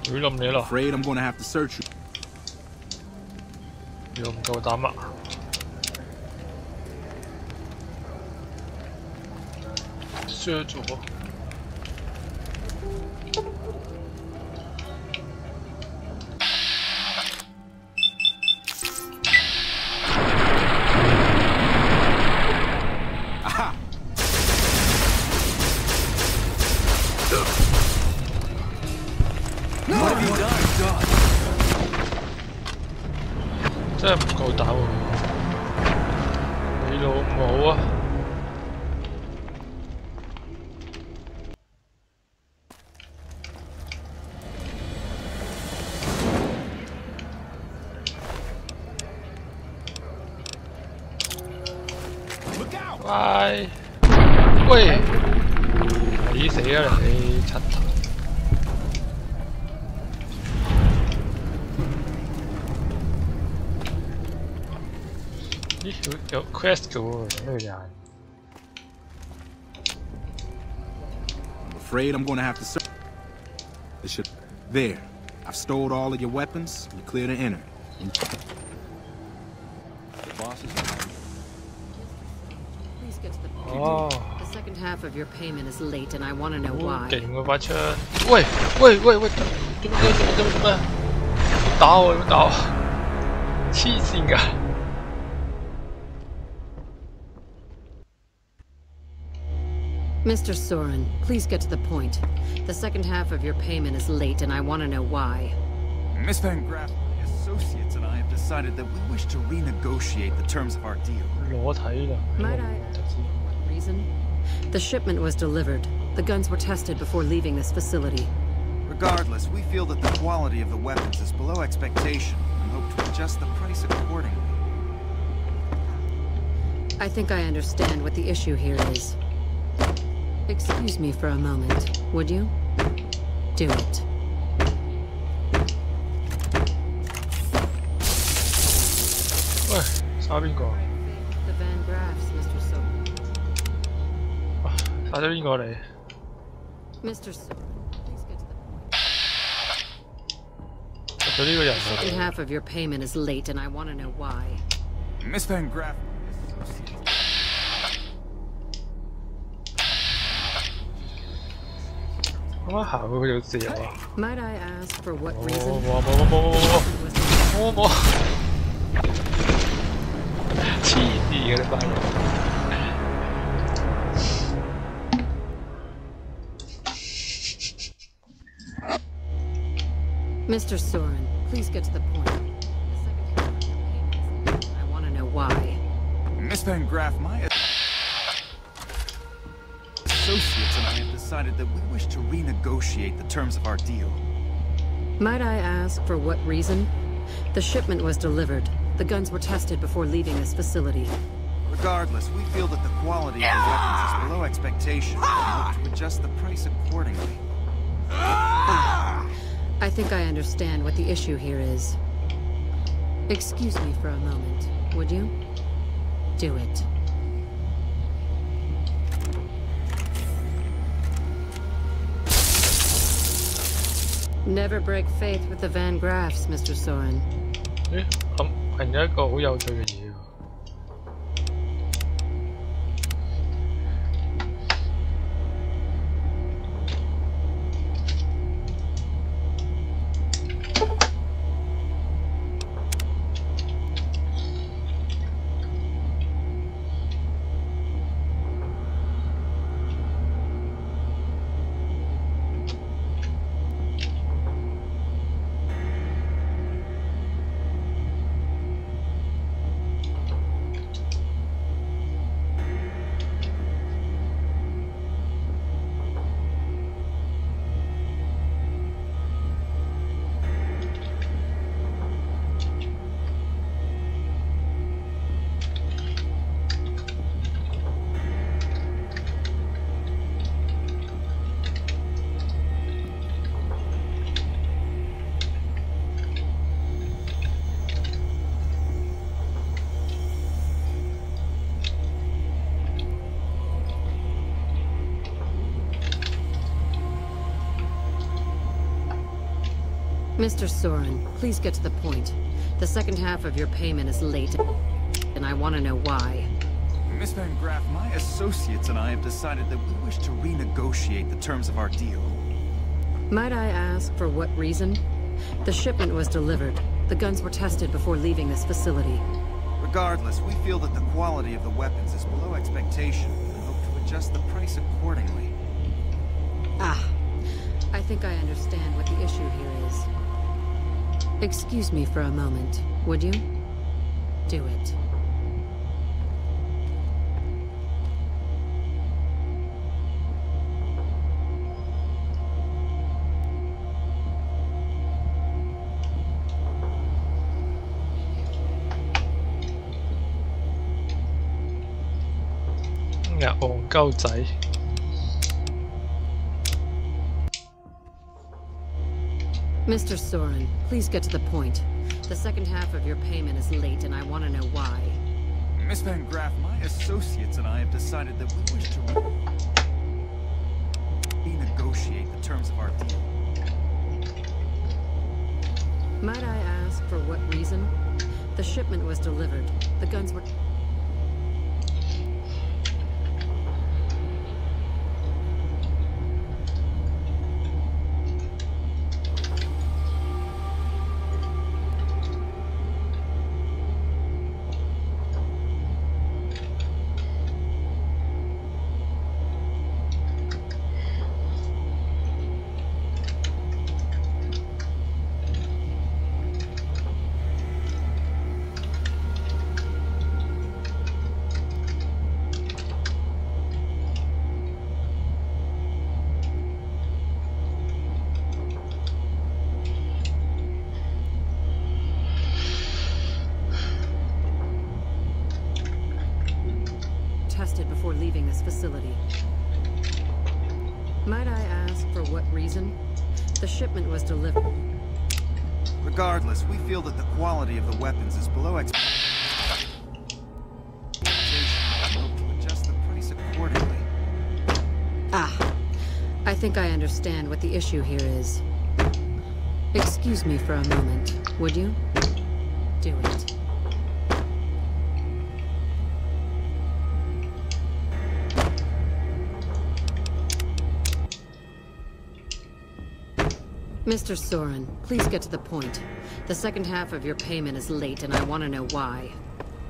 I'm afraid I'm gonna have to search you.
又唔夠膽啊！削咗。 真係唔夠膽喎！你老母啊！喂喂，抵死啊你柒頭！ 咦，有 quest 嘅喎，呢個人。
I'm afraid I'm gonna have to search. There. I've stored all of your weapons. You're clear to enter.
The boss is
Please get to the point.
Oh.
The second half of your payment is late, and I want to know why.
勁喎把槍！喂喂喂喂，做咩？打我！點打我？黐線㗎！
Mr. Soren, please get to the point. The second half of your payment is late, and I want to know why.
Miss Van Graff, my associates and I have decided that we wish to renegotiate the terms of our deal.
Might I reason? The shipment was delivered. The guns were tested before leaving this facility.
Regardless, we feel that the quality of the weapons is below expectation and hope to adjust the price accordingly.
I think I understand what the issue here is. Excuse me for a moment, would you? Do it. The Van Graffs, Mr. Soren. Mr. Soren, please get to the point. The second half of your payment is late, and I want to know why.
Miss Van Graff.
Might I ask for what reason? Mr. Soren, please get to the point. The second half of your payment is late. I want to know why.
Miss Van Graff, my associates and I have decided that we wish to renegotiate the terms of our deal.
Might I ask for what reason? The shipment was delivered. The guns were tested before leaving this facility.
Regardless, we feel that the quality of the weapons is below expectation and hope to adjust the price accordingly.
I think I understand what the issue here is. Excuse me for a moment, would you? Do it. Never break faith with the Van Graffs, Mr. Soren.
咁係一個好有趣嘅嘢。
Mr. Soren, please get to the point. The second half of your payment is late, and I want to know why.
Miss Van Graff, my associates and I have decided that we wish to renegotiate the terms of our deal.
Might I ask for what reason? The shipment was delivered. The guns were tested before leaving this facility.
Regardless, we feel that the quality of the weapons is below expectation and hope to adjust the price accordingly.
I think I understand what the issue here is. Excuse me for a moment, would you? Do it. Mr. Soren, please get to the point. The second half of your payment is late, and I want to know why.
Miss Van Graff, my associates and I have decided that we wish to renegotiate the terms of our deal.
Might I ask for what reason? The shipment was delivered. The guns were... leaving this facility. Might I ask for what reason? The shipment was delivered.
Regardless, we feel that the quality of the weapons is below expectation. Hope to adjust the price accordingly.
Ah, I think I understand what the issue here is. Excuse me for a moment, would you? Do it. Mr. Soren, please get to the point. The second half of your payment is late, and I want to know why.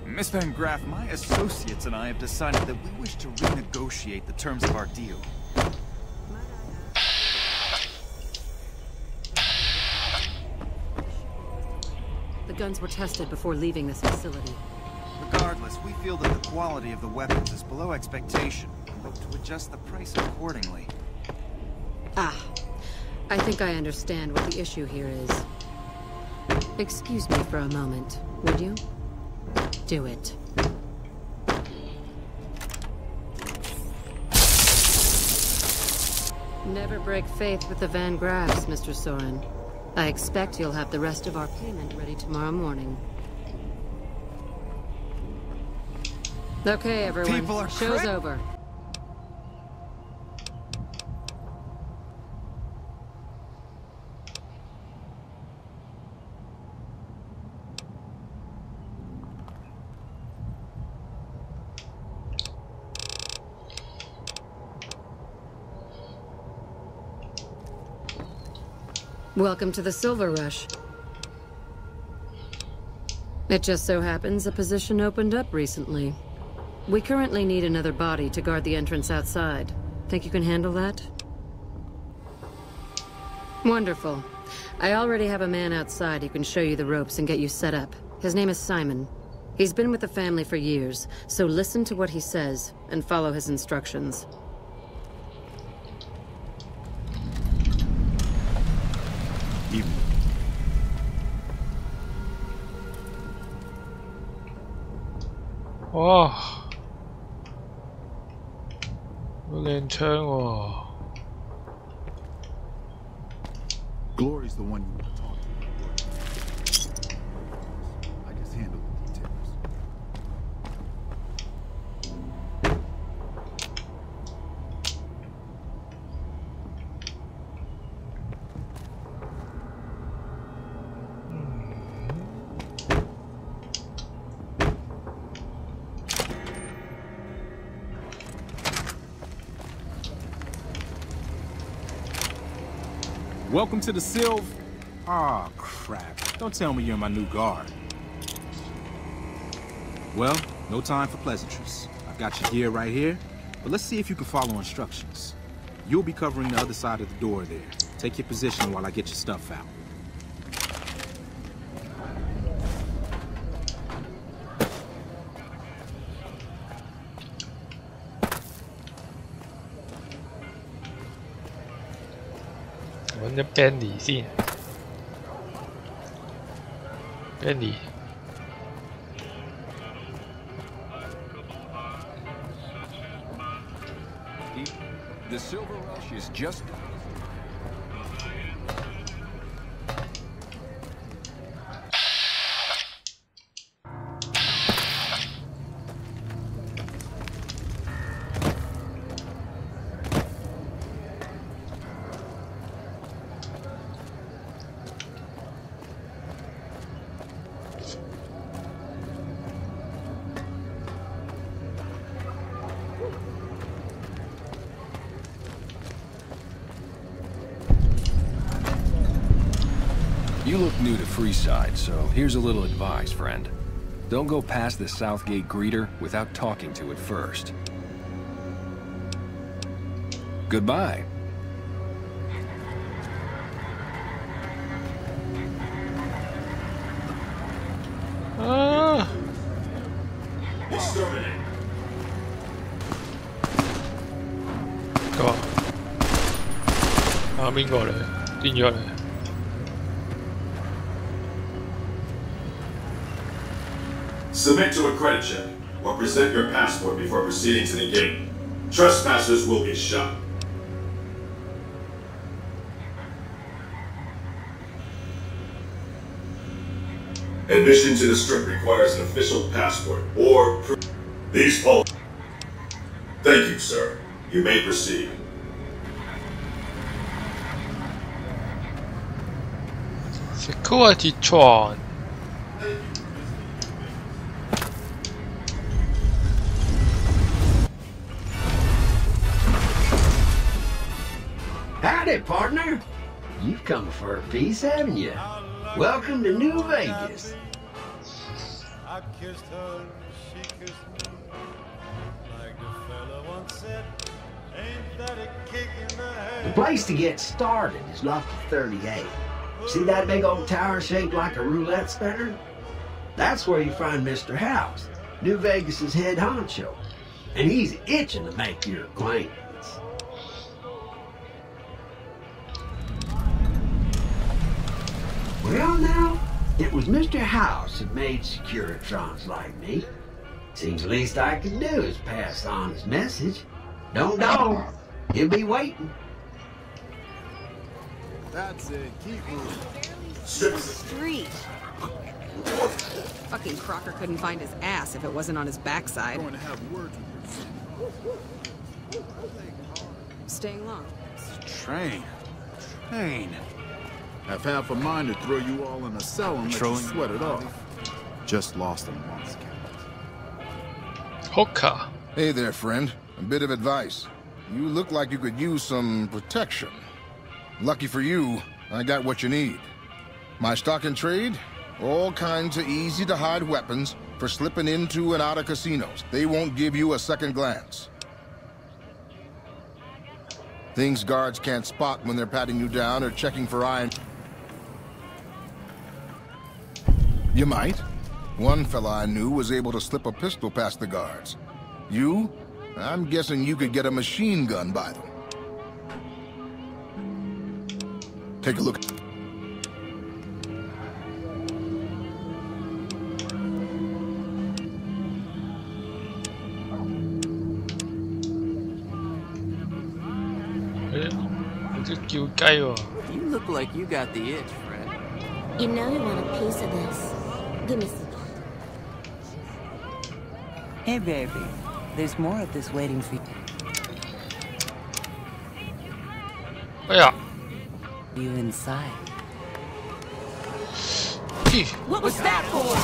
Miss Van Graff, my associates and I have decided that we wish to renegotiate the terms of our deal.
The guns were tested before leaving this facility.
Regardless, we feel that the quality of the weapons is below expectation and look to adjust the price accordingly.
Ah, I think I understand what the issue here is. Excuse me for a moment, would you? Do it. Never break faith with the Van Graffs, Mr. Soren. I expect you'll have the rest of our payment ready tomorrow morning. Okay, everyone.
People are
Show's over. Welcome to the Silver Rush. It just so happens a position opened up recently. We currently need another body to guard the entrance outside. Think you can handle that? Wonderful. I already have a man outside who can show you the ropes and get you set up. His name is Simon. He's been with the family for years, so listen to what he says and follow his instructions.
와, 괜찮아.
Glory's the one you want to talk to. I just handle the details.
Welcome to the Sylv... Ah, crap. Don't tell me you're my new guard. Well, no time for pleasantries. I've got your gear right here, but let's see if you can follow instructions. You'll be covering the other side of the door there. Take your position while I get your stuff out.
완전 뺀理性 뺀理
The Silver Rush is just... You look new to Freeside, so here's a little advice, friend. Don't go past the Southgate greeter without talking to it first. Goodbye.
Có. Bên gọi là tin nhắn này.
Submit to a credit check, or present your passport before proceeding to the gate. Trespassers will be shot. Admission to the Strip requires an official passport or proof. These polls. Thank you, sir. You may proceed.
Security Tron.
Howdy, partner. You've come for a piece, haven't you? Welcome to New Vegas.
I kissed her, she kissed me. Like the fella once said, ain't that a kick in the head?
The place to get started is Lucky 38. See that big old tower shaped like a roulette spinner? That's where you find Mr. House, New Vegas's head honcho. And he's itching to make your acquaintance. Well now, it was Mr. House that made Securitrons like me. Seems the least I can do is pass on his message. Don't know. He'll be waiting.
That's it. Keep moving.
Street. Fucking Crocker couldn't find his ass if it wasn't on his backside.
Going to have words with your
Staying long.
train. Have half a mind to throw you all in a cell and let you sweat it off. Just lost him once,
Hoka.
Hey there, friend. A bit of advice. You look like you could use some protection. Lucky for you, I got what you need. My stock and trade? All kinds of easy-to-hide weapons for slipping into and out of casinos. They won't give you a second glance. Things guards can't spot when they're patting you down or checking for iron. You might. One fella I knew was able to slip a pistol past the guards. You? I'm guessing you could get a machine gun by them. Take a look.
You look like you got the itch, Fred.
You know you want a piece of this. Give me some.
Hey, baby. There's more of this waiting for you.
Oh yeah.
You inside.
What was that for?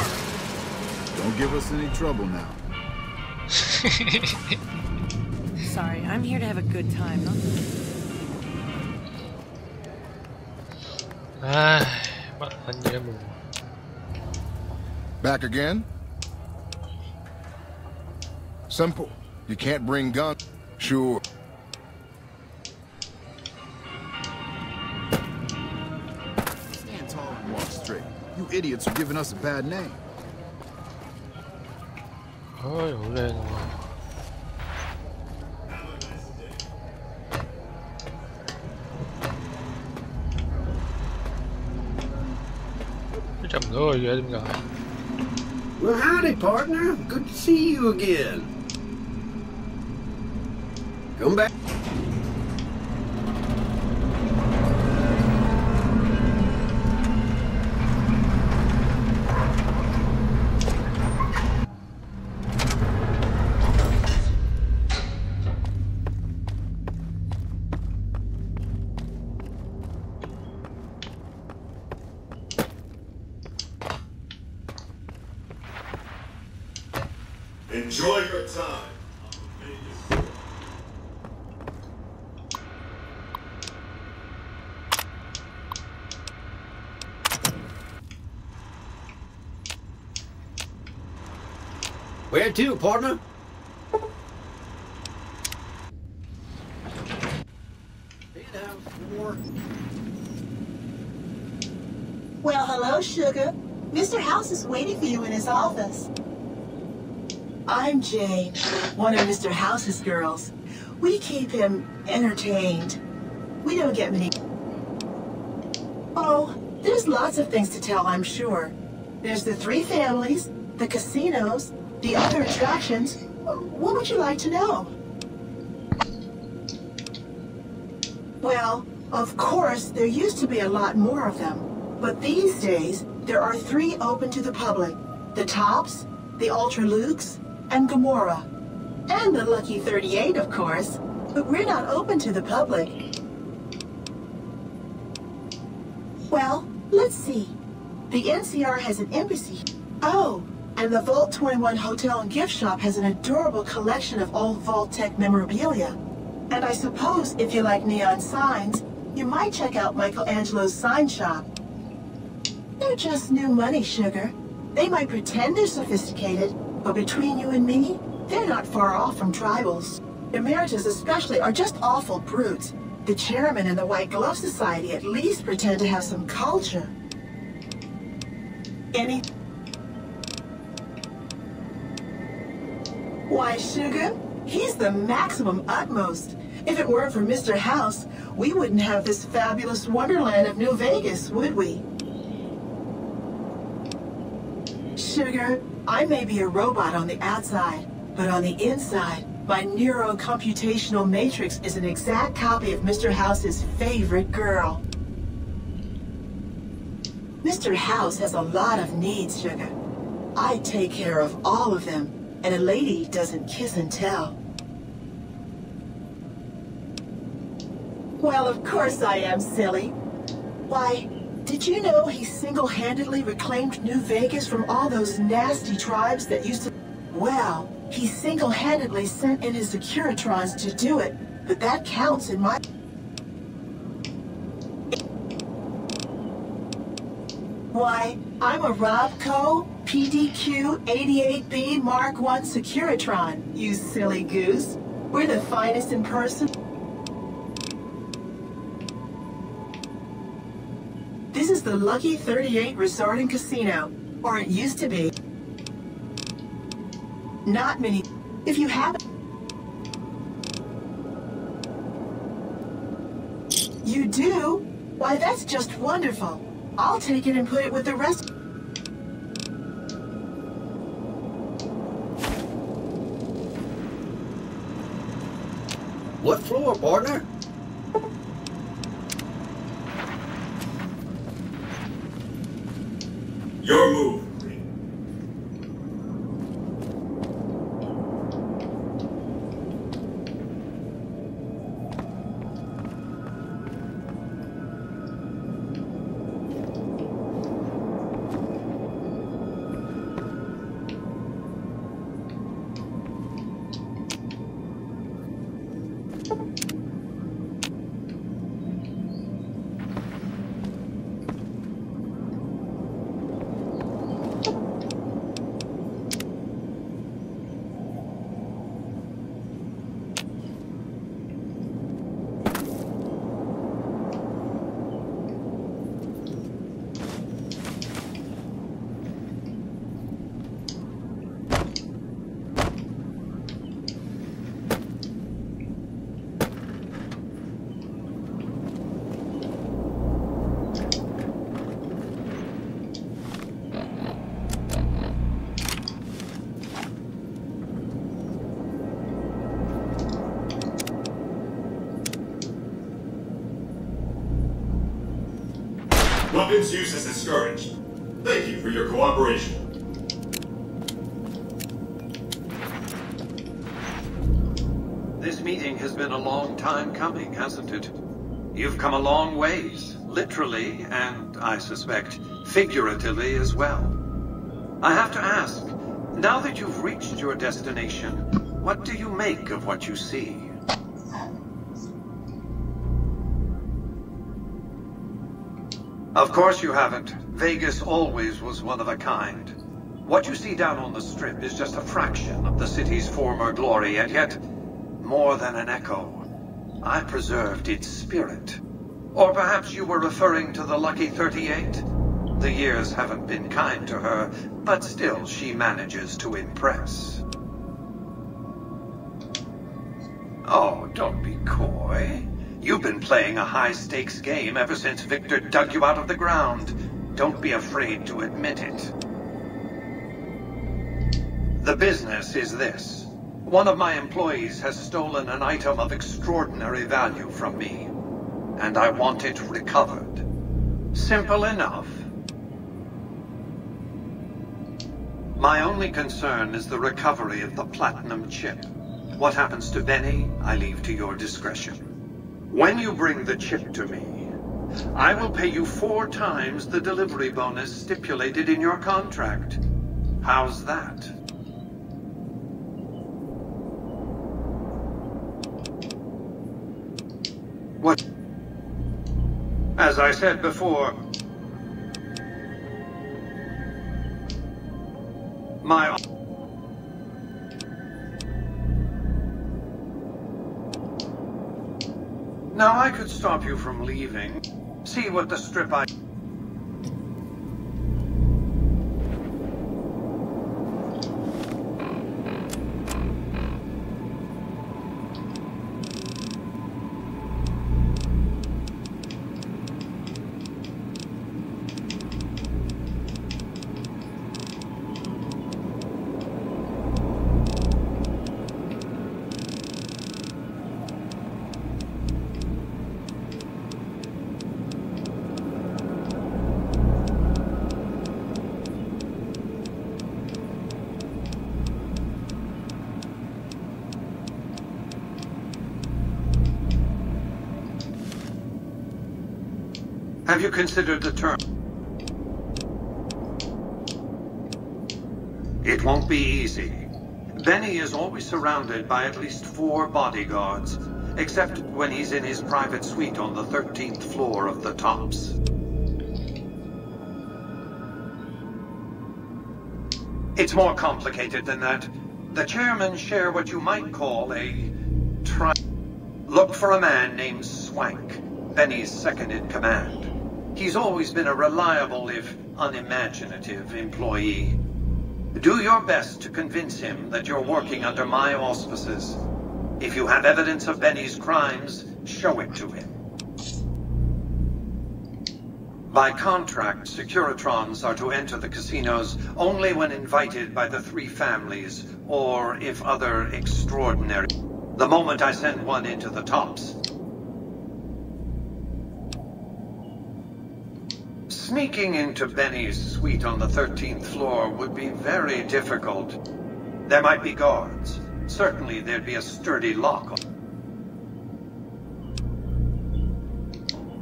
Don't give us any trouble now.
Sorry, I'm here to have a good time.
Back again? Simple. You can't bring guns. Sure.
Stand tall and walk straight. You idiots are giving us a bad name.
Well, howdy, partner. Good to see you again. Come back.
Enjoy your time.
Where to, partner?
Well, hello, sugar. Mr. House is waiting for you in his office. I'm Jane, one of Mr. House's girls. We keep him entertained. We don't get many... Oh, there's lots of things to tell, I'm sure. There's the 3 families, the casinos, the other attractions. What would you like to know? Well, of course, there used to be a lot more of them. But these days, there are 3 open to the public. The Tops, the Ultra Lukes, and Gamora. And the Lucky 38, of course. But we're not open to the public. Well, let's see. The NCR has an embassy. Oh, and the Vault 21 Hotel and Gift Shop has an adorable collection of old Vault-Tec memorabilia. And I suppose if you like neon signs, you might check out Michelangelo's sign shop. They're just new money, sugar. They might pretend they're sophisticated, but between you and me, they're not far off from tribals. Emeritus especially are just awful brutes. The chairman and the White Glove Society at least pretend to have some culture. Why, sugar, he's the maximum utmost. If it weren't for Mr. House, we wouldn't have this fabulous wonderland of New Vegas, would we? Sugar, I may be a robot on the outside, but on the inside, my neurocomputational matrix is an exact copy of Mr. House's favorite girl. Mr. House has a lot of needs, sugar. I take care of all of them, and a lady doesn't kiss and tell. Well, of course I am, silly. Why, did you know he single-handedly reclaimed New Vegas from all those nasty tribes that used to... Well, he single-handedly sent in his Securitrons to do it, but that counts in my... Why, I'm a Robco PDQ 88B Mark I Securitron, you silly goose. We're the finest in person. This is the Lucky 38 Resort and Casino, or it used to be. Not many. If you haven't... You do? Why, that's just wonderful. I'll take it and put it with the rest.
What floor, partner?
Your move. Weapons use is discouraged. Thank you for your cooperation.
This meeting has been a long time coming, hasn't it? You've come a long ways, literally, and I suspect figuratively as well. I have to ask, now that you've reached your destination, what do you make of what you see? Of course you haven't. Vegas always was one of a kind. What you see down on the Strip is just a fraction of the city's former glory, and yet more than an echo. I preserved its spirit. Or perhaps you were referring to the Lucky 38? The years haven't been kind to her, but still she manages to impress. Oh, don't be coy. You've been playing a high-stakes game ever since Victor dug you out of the ground. Don't be afraid to admit it. The business is this. One of my employees has stolen an item of extraordinary value from me. and I want it recovered. Simple enough. My only concern is the recovery of the platinum chip. What happens to Benny, I leave to your discretion. When you bring the chip to me, I will pay you 4 times the delivery bonus stipulated in your contract. How's that? What? As I said before, Now I could stop you from leaving. See what the strip I... Have you considered the term? It won't be easy. Benny is always surrounded by at least 4 bodyguards, except when he's in his private suite on the 13th floor of the Tops. It's more complicated than that. The chairmen share what you might call a Look for a man named Swank, Benny's second-in-command. He's always been a reliable, if unimaginative, employee. Do your best to convince him that you're working under my auspices. If you have evidence of Benny's crimes, show it to him. By contract, Securitrons are to enter the casinos only when invited by the 3 families, or if other extraordinary... The moment I send one into the Tops, sneaking into Benny's suite on the 13th floor would be very difficult. There might be guards. Certainly there'd be a sturdy lock.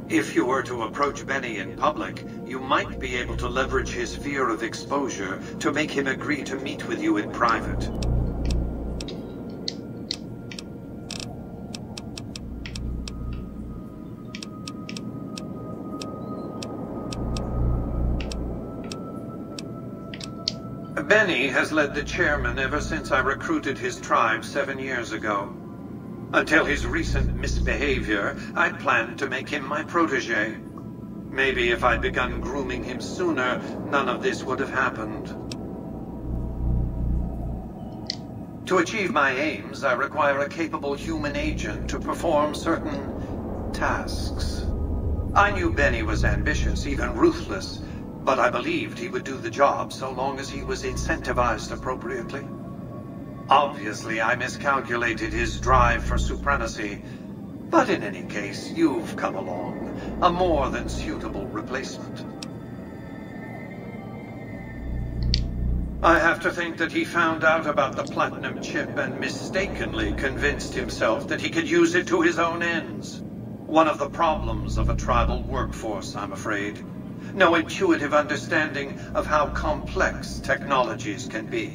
If you were to approach Benny in public, you might be able to leverage his fear of exposure to make him agree to meet with you in private. Benny has led the chairman ever since I recruited his tribe 7 years ago. Until his recent misbehavior, I'd planned to make him my protege. Maybe if I'd begun grooming him sooner, none of this would have happened. To achieve my aims, I require a capable human agent to perform certain tasks. I knew Benny was ambitious, even ruthless, but I believed he would do the job so long as he was incentivized appropriately. Obviously, I miscalculated his drive for supremacy, but in any case, you've come along, a more than suitable replacement. I have to think that he found out about the platinum chip and mistakenly convinced himself that he could use it to his own ends. One of the problems of a tribal workforce, I'm afraid. No intuitive understanding of how complex technologies can be.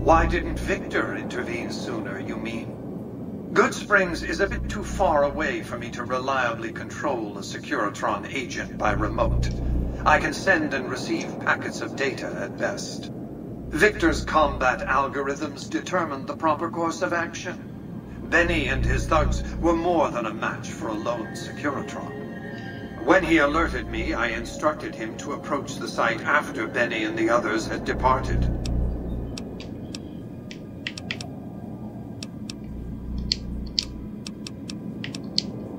Why didn't Victor intervene sooner, you mean? Goodsprings is a bit too far away for me to reliably control a Securitron agent by remote. I can send and receive packets of data at best. Victor's combat algorithms determined the proper course of action. Benny and his thugs were more than a match for a lone Securitron. When he alerted me, I instructed him to approach the site after Benny and the others had departed.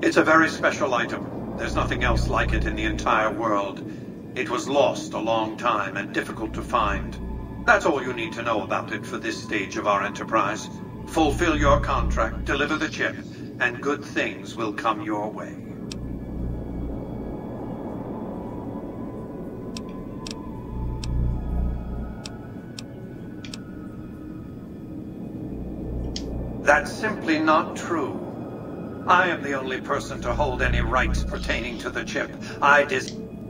It's a very special item. There's nothing else like it in the entire world. It was lost a long time and difficult to find. That's all you need to know about it for this stage of our enterprise. Fulfill your contract, deliver the chip, and good things will come your way. That's simply not true. I am the only person to hold any rights pertaining to the chip.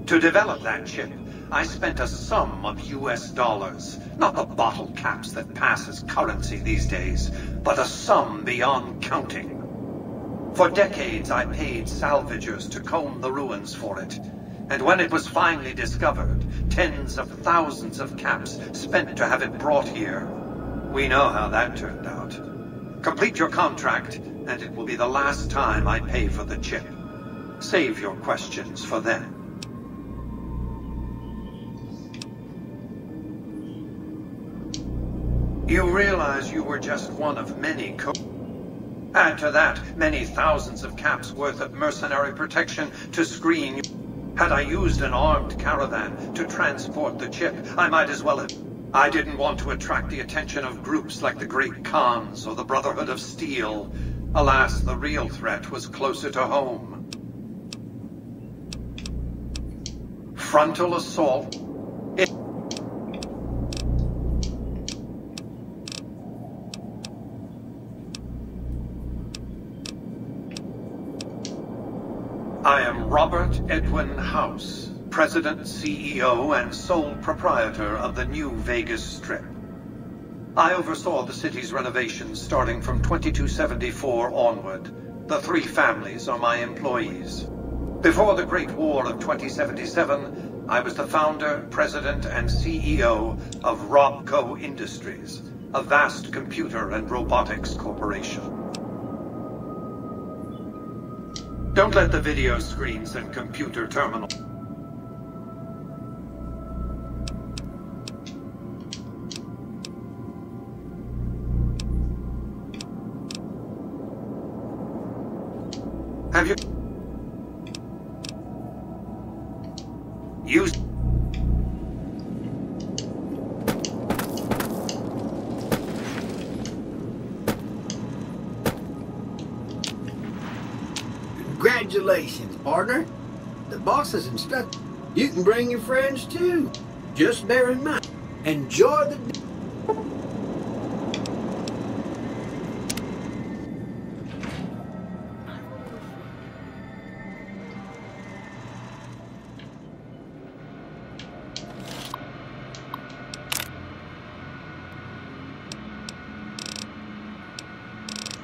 To develop that chip, I spent a sum of US dollars. Not the bottle caps that pass as currency these days, but a sum beyond counting. For decades, I paid salvagers to comb the ruins for it. And when it was finally discovered, tens of thousands of caps spent to have it brought here. We know how that turned out. Complete your contract, and it will be the last time I pay for the chip. Save your questions for then. You realize you were just one of many Add to that many thousands of caps worth of mercenary protection to screen you. Had I used an armed caravan to transport the chip, I might as well have. I didn't want to attract the attention of groups like the Great Khans or the Brotherhood of Steel. Alas, the real threat was closer to home. Frontal assault. I am Robert Edwin House, President, CEO, and sole proprietor of the New Vegas Strip. I oversaw the city's renovations starting from 2274 onward. The three families are my employees. Before the Great War of 2077, I was the founder, president, and CEO of Robco Industries, a vast computer and robotics corporation. Don't let the video screens and computer terminals. Have you used?
Congratulations, partner. The boss has instructed you can bring your friends too. Just bear in mind, enjoy the...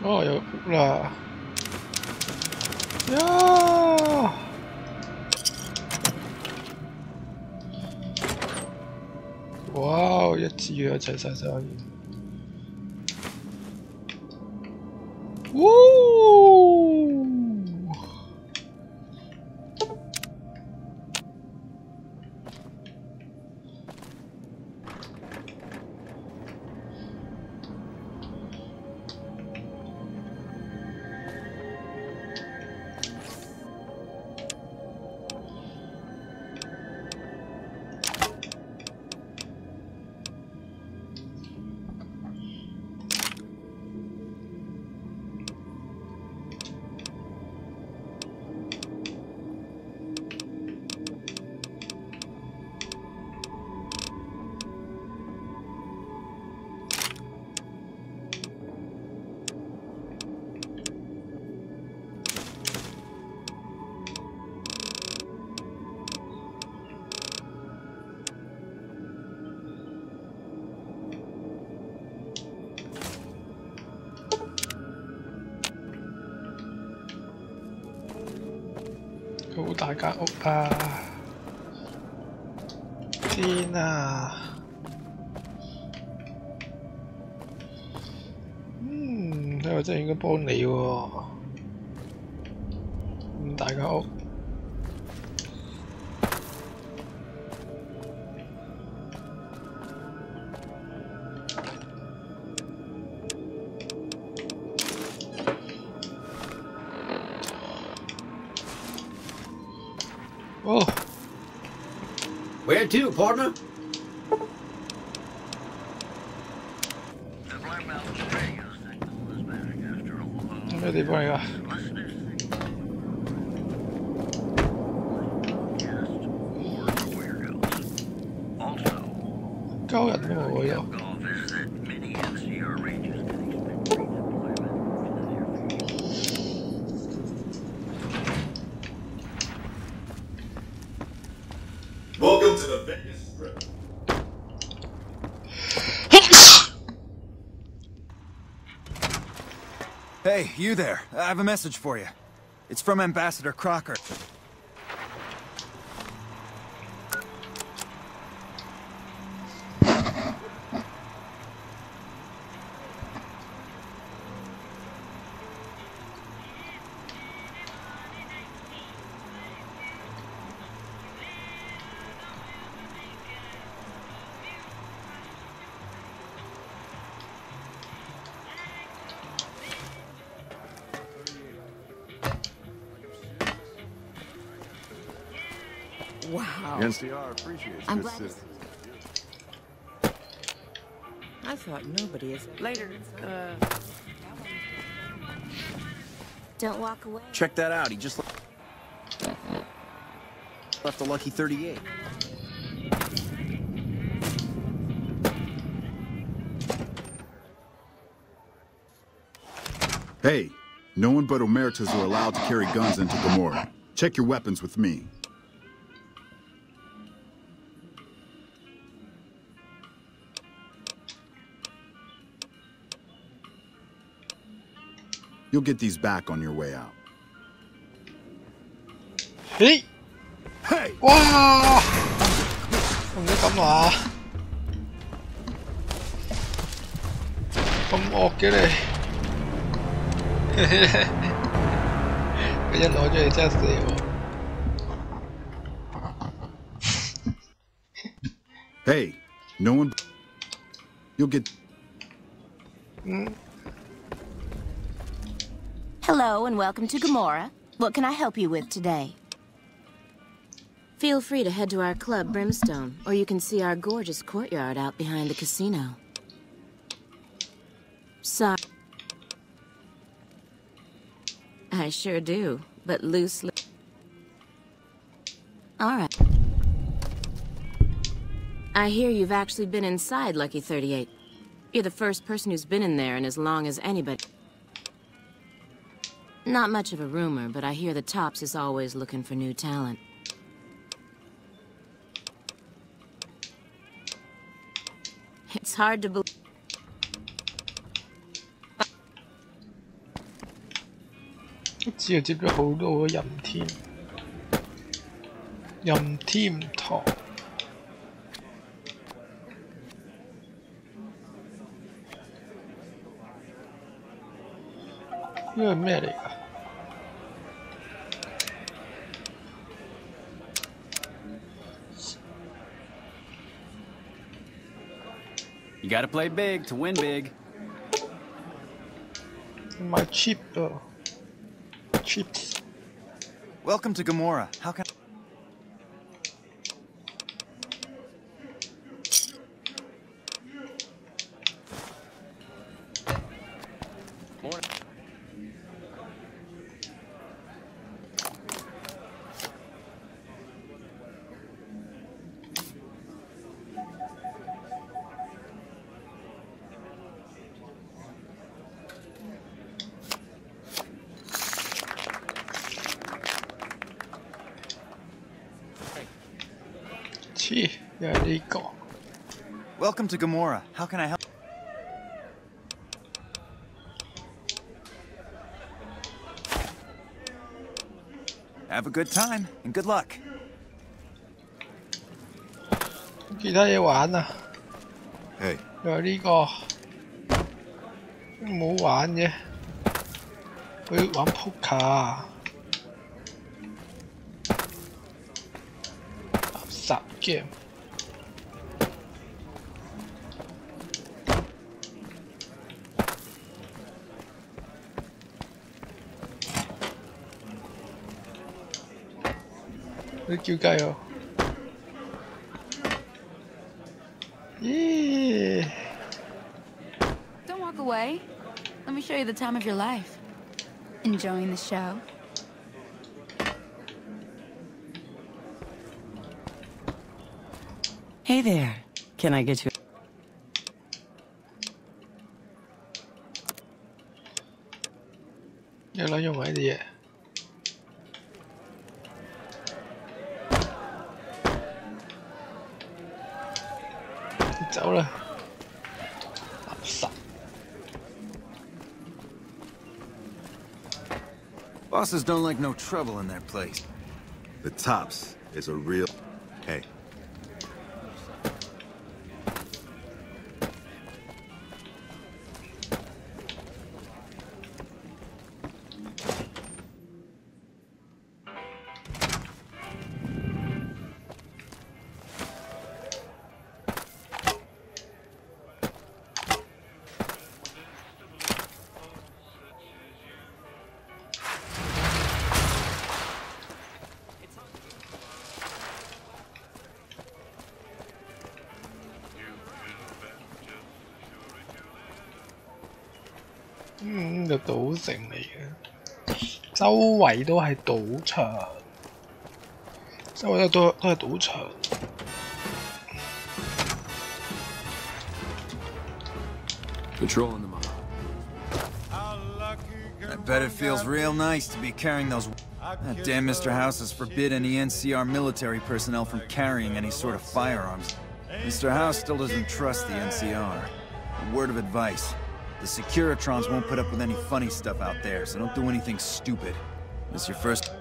여기 있구나. 야! 와우, 一次約齊晒生意。好大間屋啊！天啊！呢個真係應該幫你喎，咁大間屋。
Oh. Where to, partner?
咩地方嚟㗎？鳩人都冇喎又。
Welcome to the Vegas Strip.
Hey, you there. I have a message for you. It's from Ambassador Crocker.
Wow.
The NCR appreciates
I'm
good
glad to
system.
I thought nobody is later.
Don't walk away.
Check that out. He just left a lucky 38.
Hey, no one but Omertas are allowed to carry guns into Gomorrah. Check your weapons with me. You'll get these back on your way out.
Hey!
Hey!
哇！唔使咁話，咁惡嘅你，佢一攞咗嚟真係死我。
Hey, no one... You'll get...
Hello and welcome to Gomorrah. What can I help you with today?
Feel free to head to our club, Brimstone, or you can see our gorgeous courtyard out behind the casino. Sorry. I sure do, but loosely. All right. I hear you've actually been inside Lucky 38. You're the first person who's been in there in as long as anybody. Not much of a rumor, but I hear the Tops is always looking for new talent. It's hard to believe.
I知接咗好多任天堂。呢個係咩嚟㗎？
You gotta play big to win big.
My chip, chips.
Welcome to Gomorrah. How can... Welcome to Gomorrah. How can I help? Have a good time and good luck.
其他嘢玩啊？
Hey.
有呢個冇玩嘅，佢玩撲克啊，垃圾 game。 你叫雞喎！咦
Don't walk away. Let me show you the time of your life.
Enjoying the show?
Hey there. Can I get you?
Nhớ nói dùng cái gì vậy?走啦！垃圾。
Bosses don't like no trouble in their place.
The Tops is a real... Hey.
個賭城嚟嘅，周圍都係賭場，周圍都係賭場。
Patrolling them
I bet it feels real nice to be carrying those... That damn Mr. House has forbid any NCR military personnel from carrying any sort of firearms. Mr. House still doesn't trust the NCR. A word of advice. The Securitrons won't put up with any funny stuff out there, so don't do anything stupid. This your first...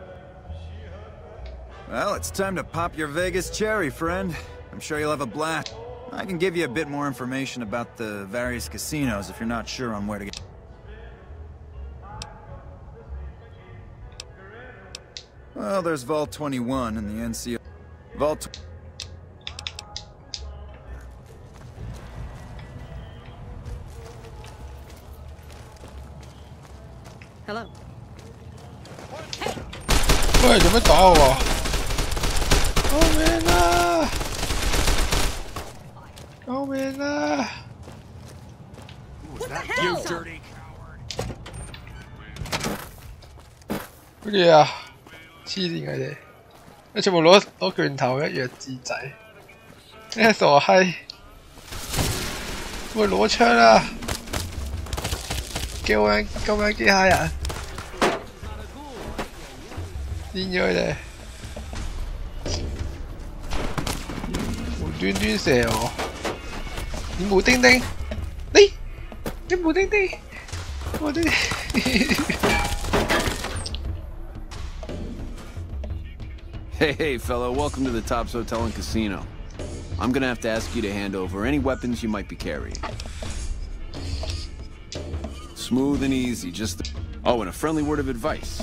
Well, it's time to pop your Vegas cherry, friend. I'm sure you'll have a blast. I can give you a bit more information about the various casinos if you're not sure on where to get... Well, there's Vault 21 and the NCR... Vault...
Hello.
喂，做咩打我啊？救命啊！救命啊！
You dirty coward!
乜嘢啊？黐線嘅你，你全部攞拳頭一弱智仔，你係傻閪！喂，攞槍啦！救命機械人！癲咗佢哋，無端端射我！你冇丁丁，你冇丁丁，冇丁丁。
Hey, fella, welcome to the Tops Hotel and Casino. I'm gonna have to ask you to hand over any weapons you might be carrying. Smooth and easy, just... Oh, and a friendly word of advice.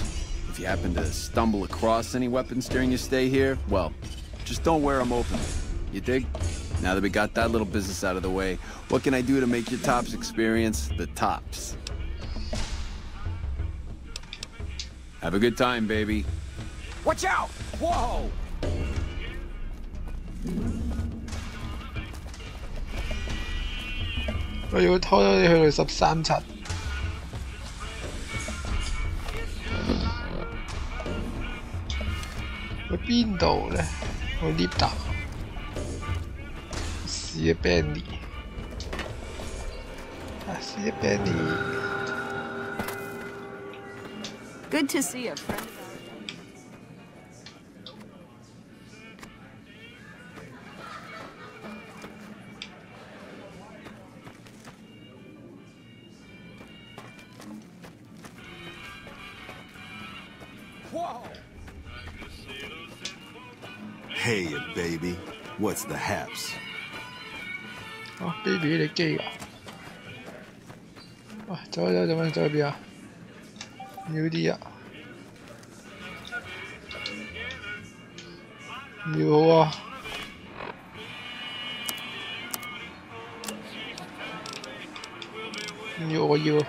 If you happen to stumble across any weapons during your stay here, well, just don't wear them open. You dig? Now that we got that little business out of the way, what can I do to make your Tops experience the tops? Have a good time, baby.
Watch out! Whoa!
我要拖咗你去到13層。去邊度咧？去 lift 搭。試下 Benny。試下 Benny。Good
to see a friend.
Hey, baby. What's the haps?
Oh, baby 你機啊！喂，走去邊啊？要啲啊！要好啊！要我要。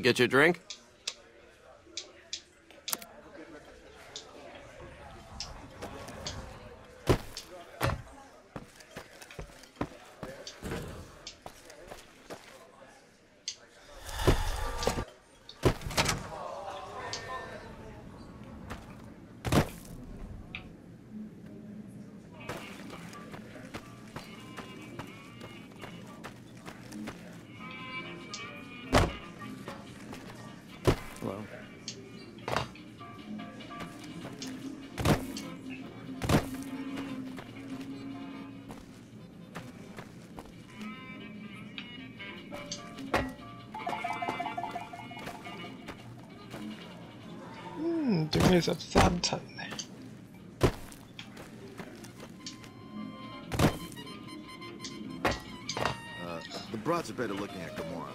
Get you a drink? Hello.
Đến 23層呢。
The Brods are better looking at Gamora.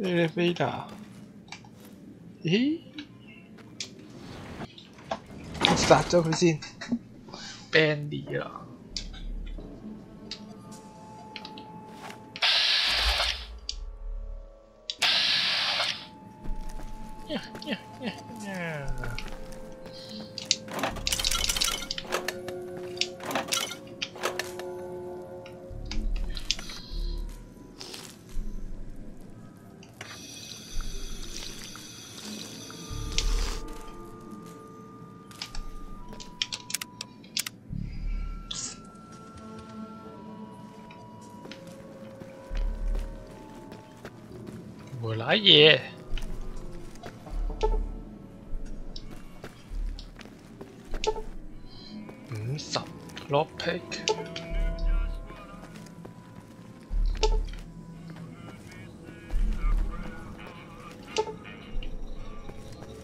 Elevator 咦？殺咗佢先 ，Bandy 啊！冇賴嘢，50 lockpick，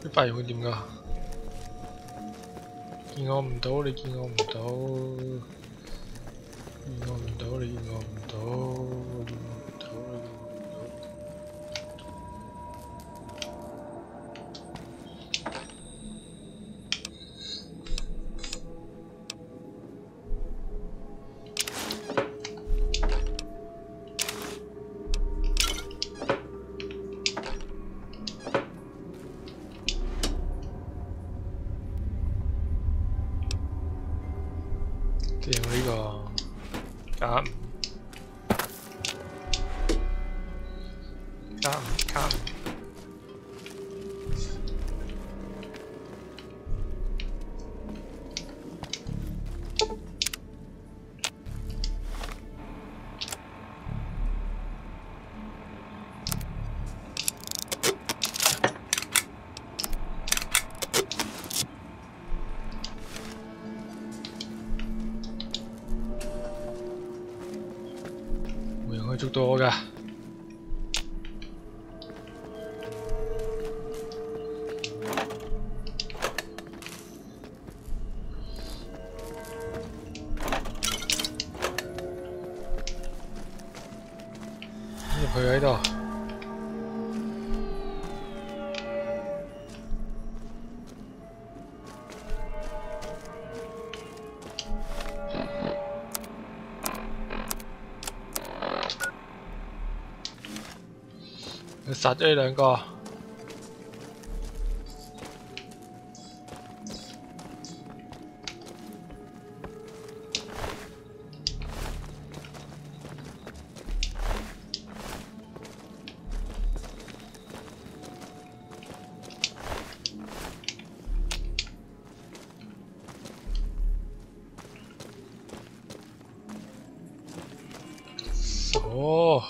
啲發現會點㗎？見我唔到，你見我唔到，見我唔到，你見我唔到，見我唔到。用呢個加5，加5。會捉到我㗎。入去喺度。殺咗呢兩個，哦。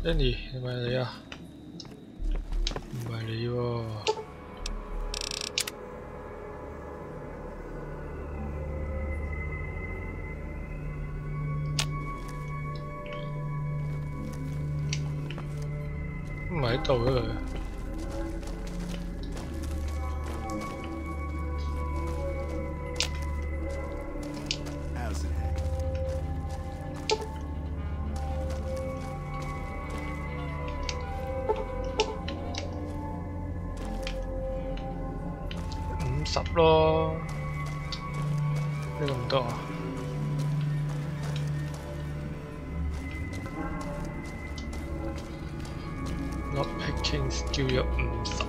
Danny， 係咪你啊？唔係你喎。唔喺度嘅佢。50咯，呢咁多啊？Lock picking skill 有50。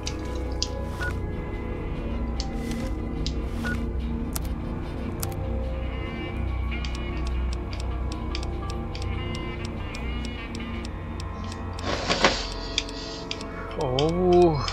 哦。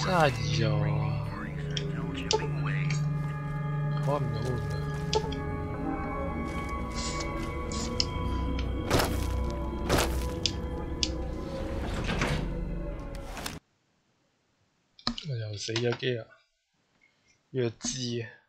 32啊，開唔到㗎。又死咗機啊！弱智啊！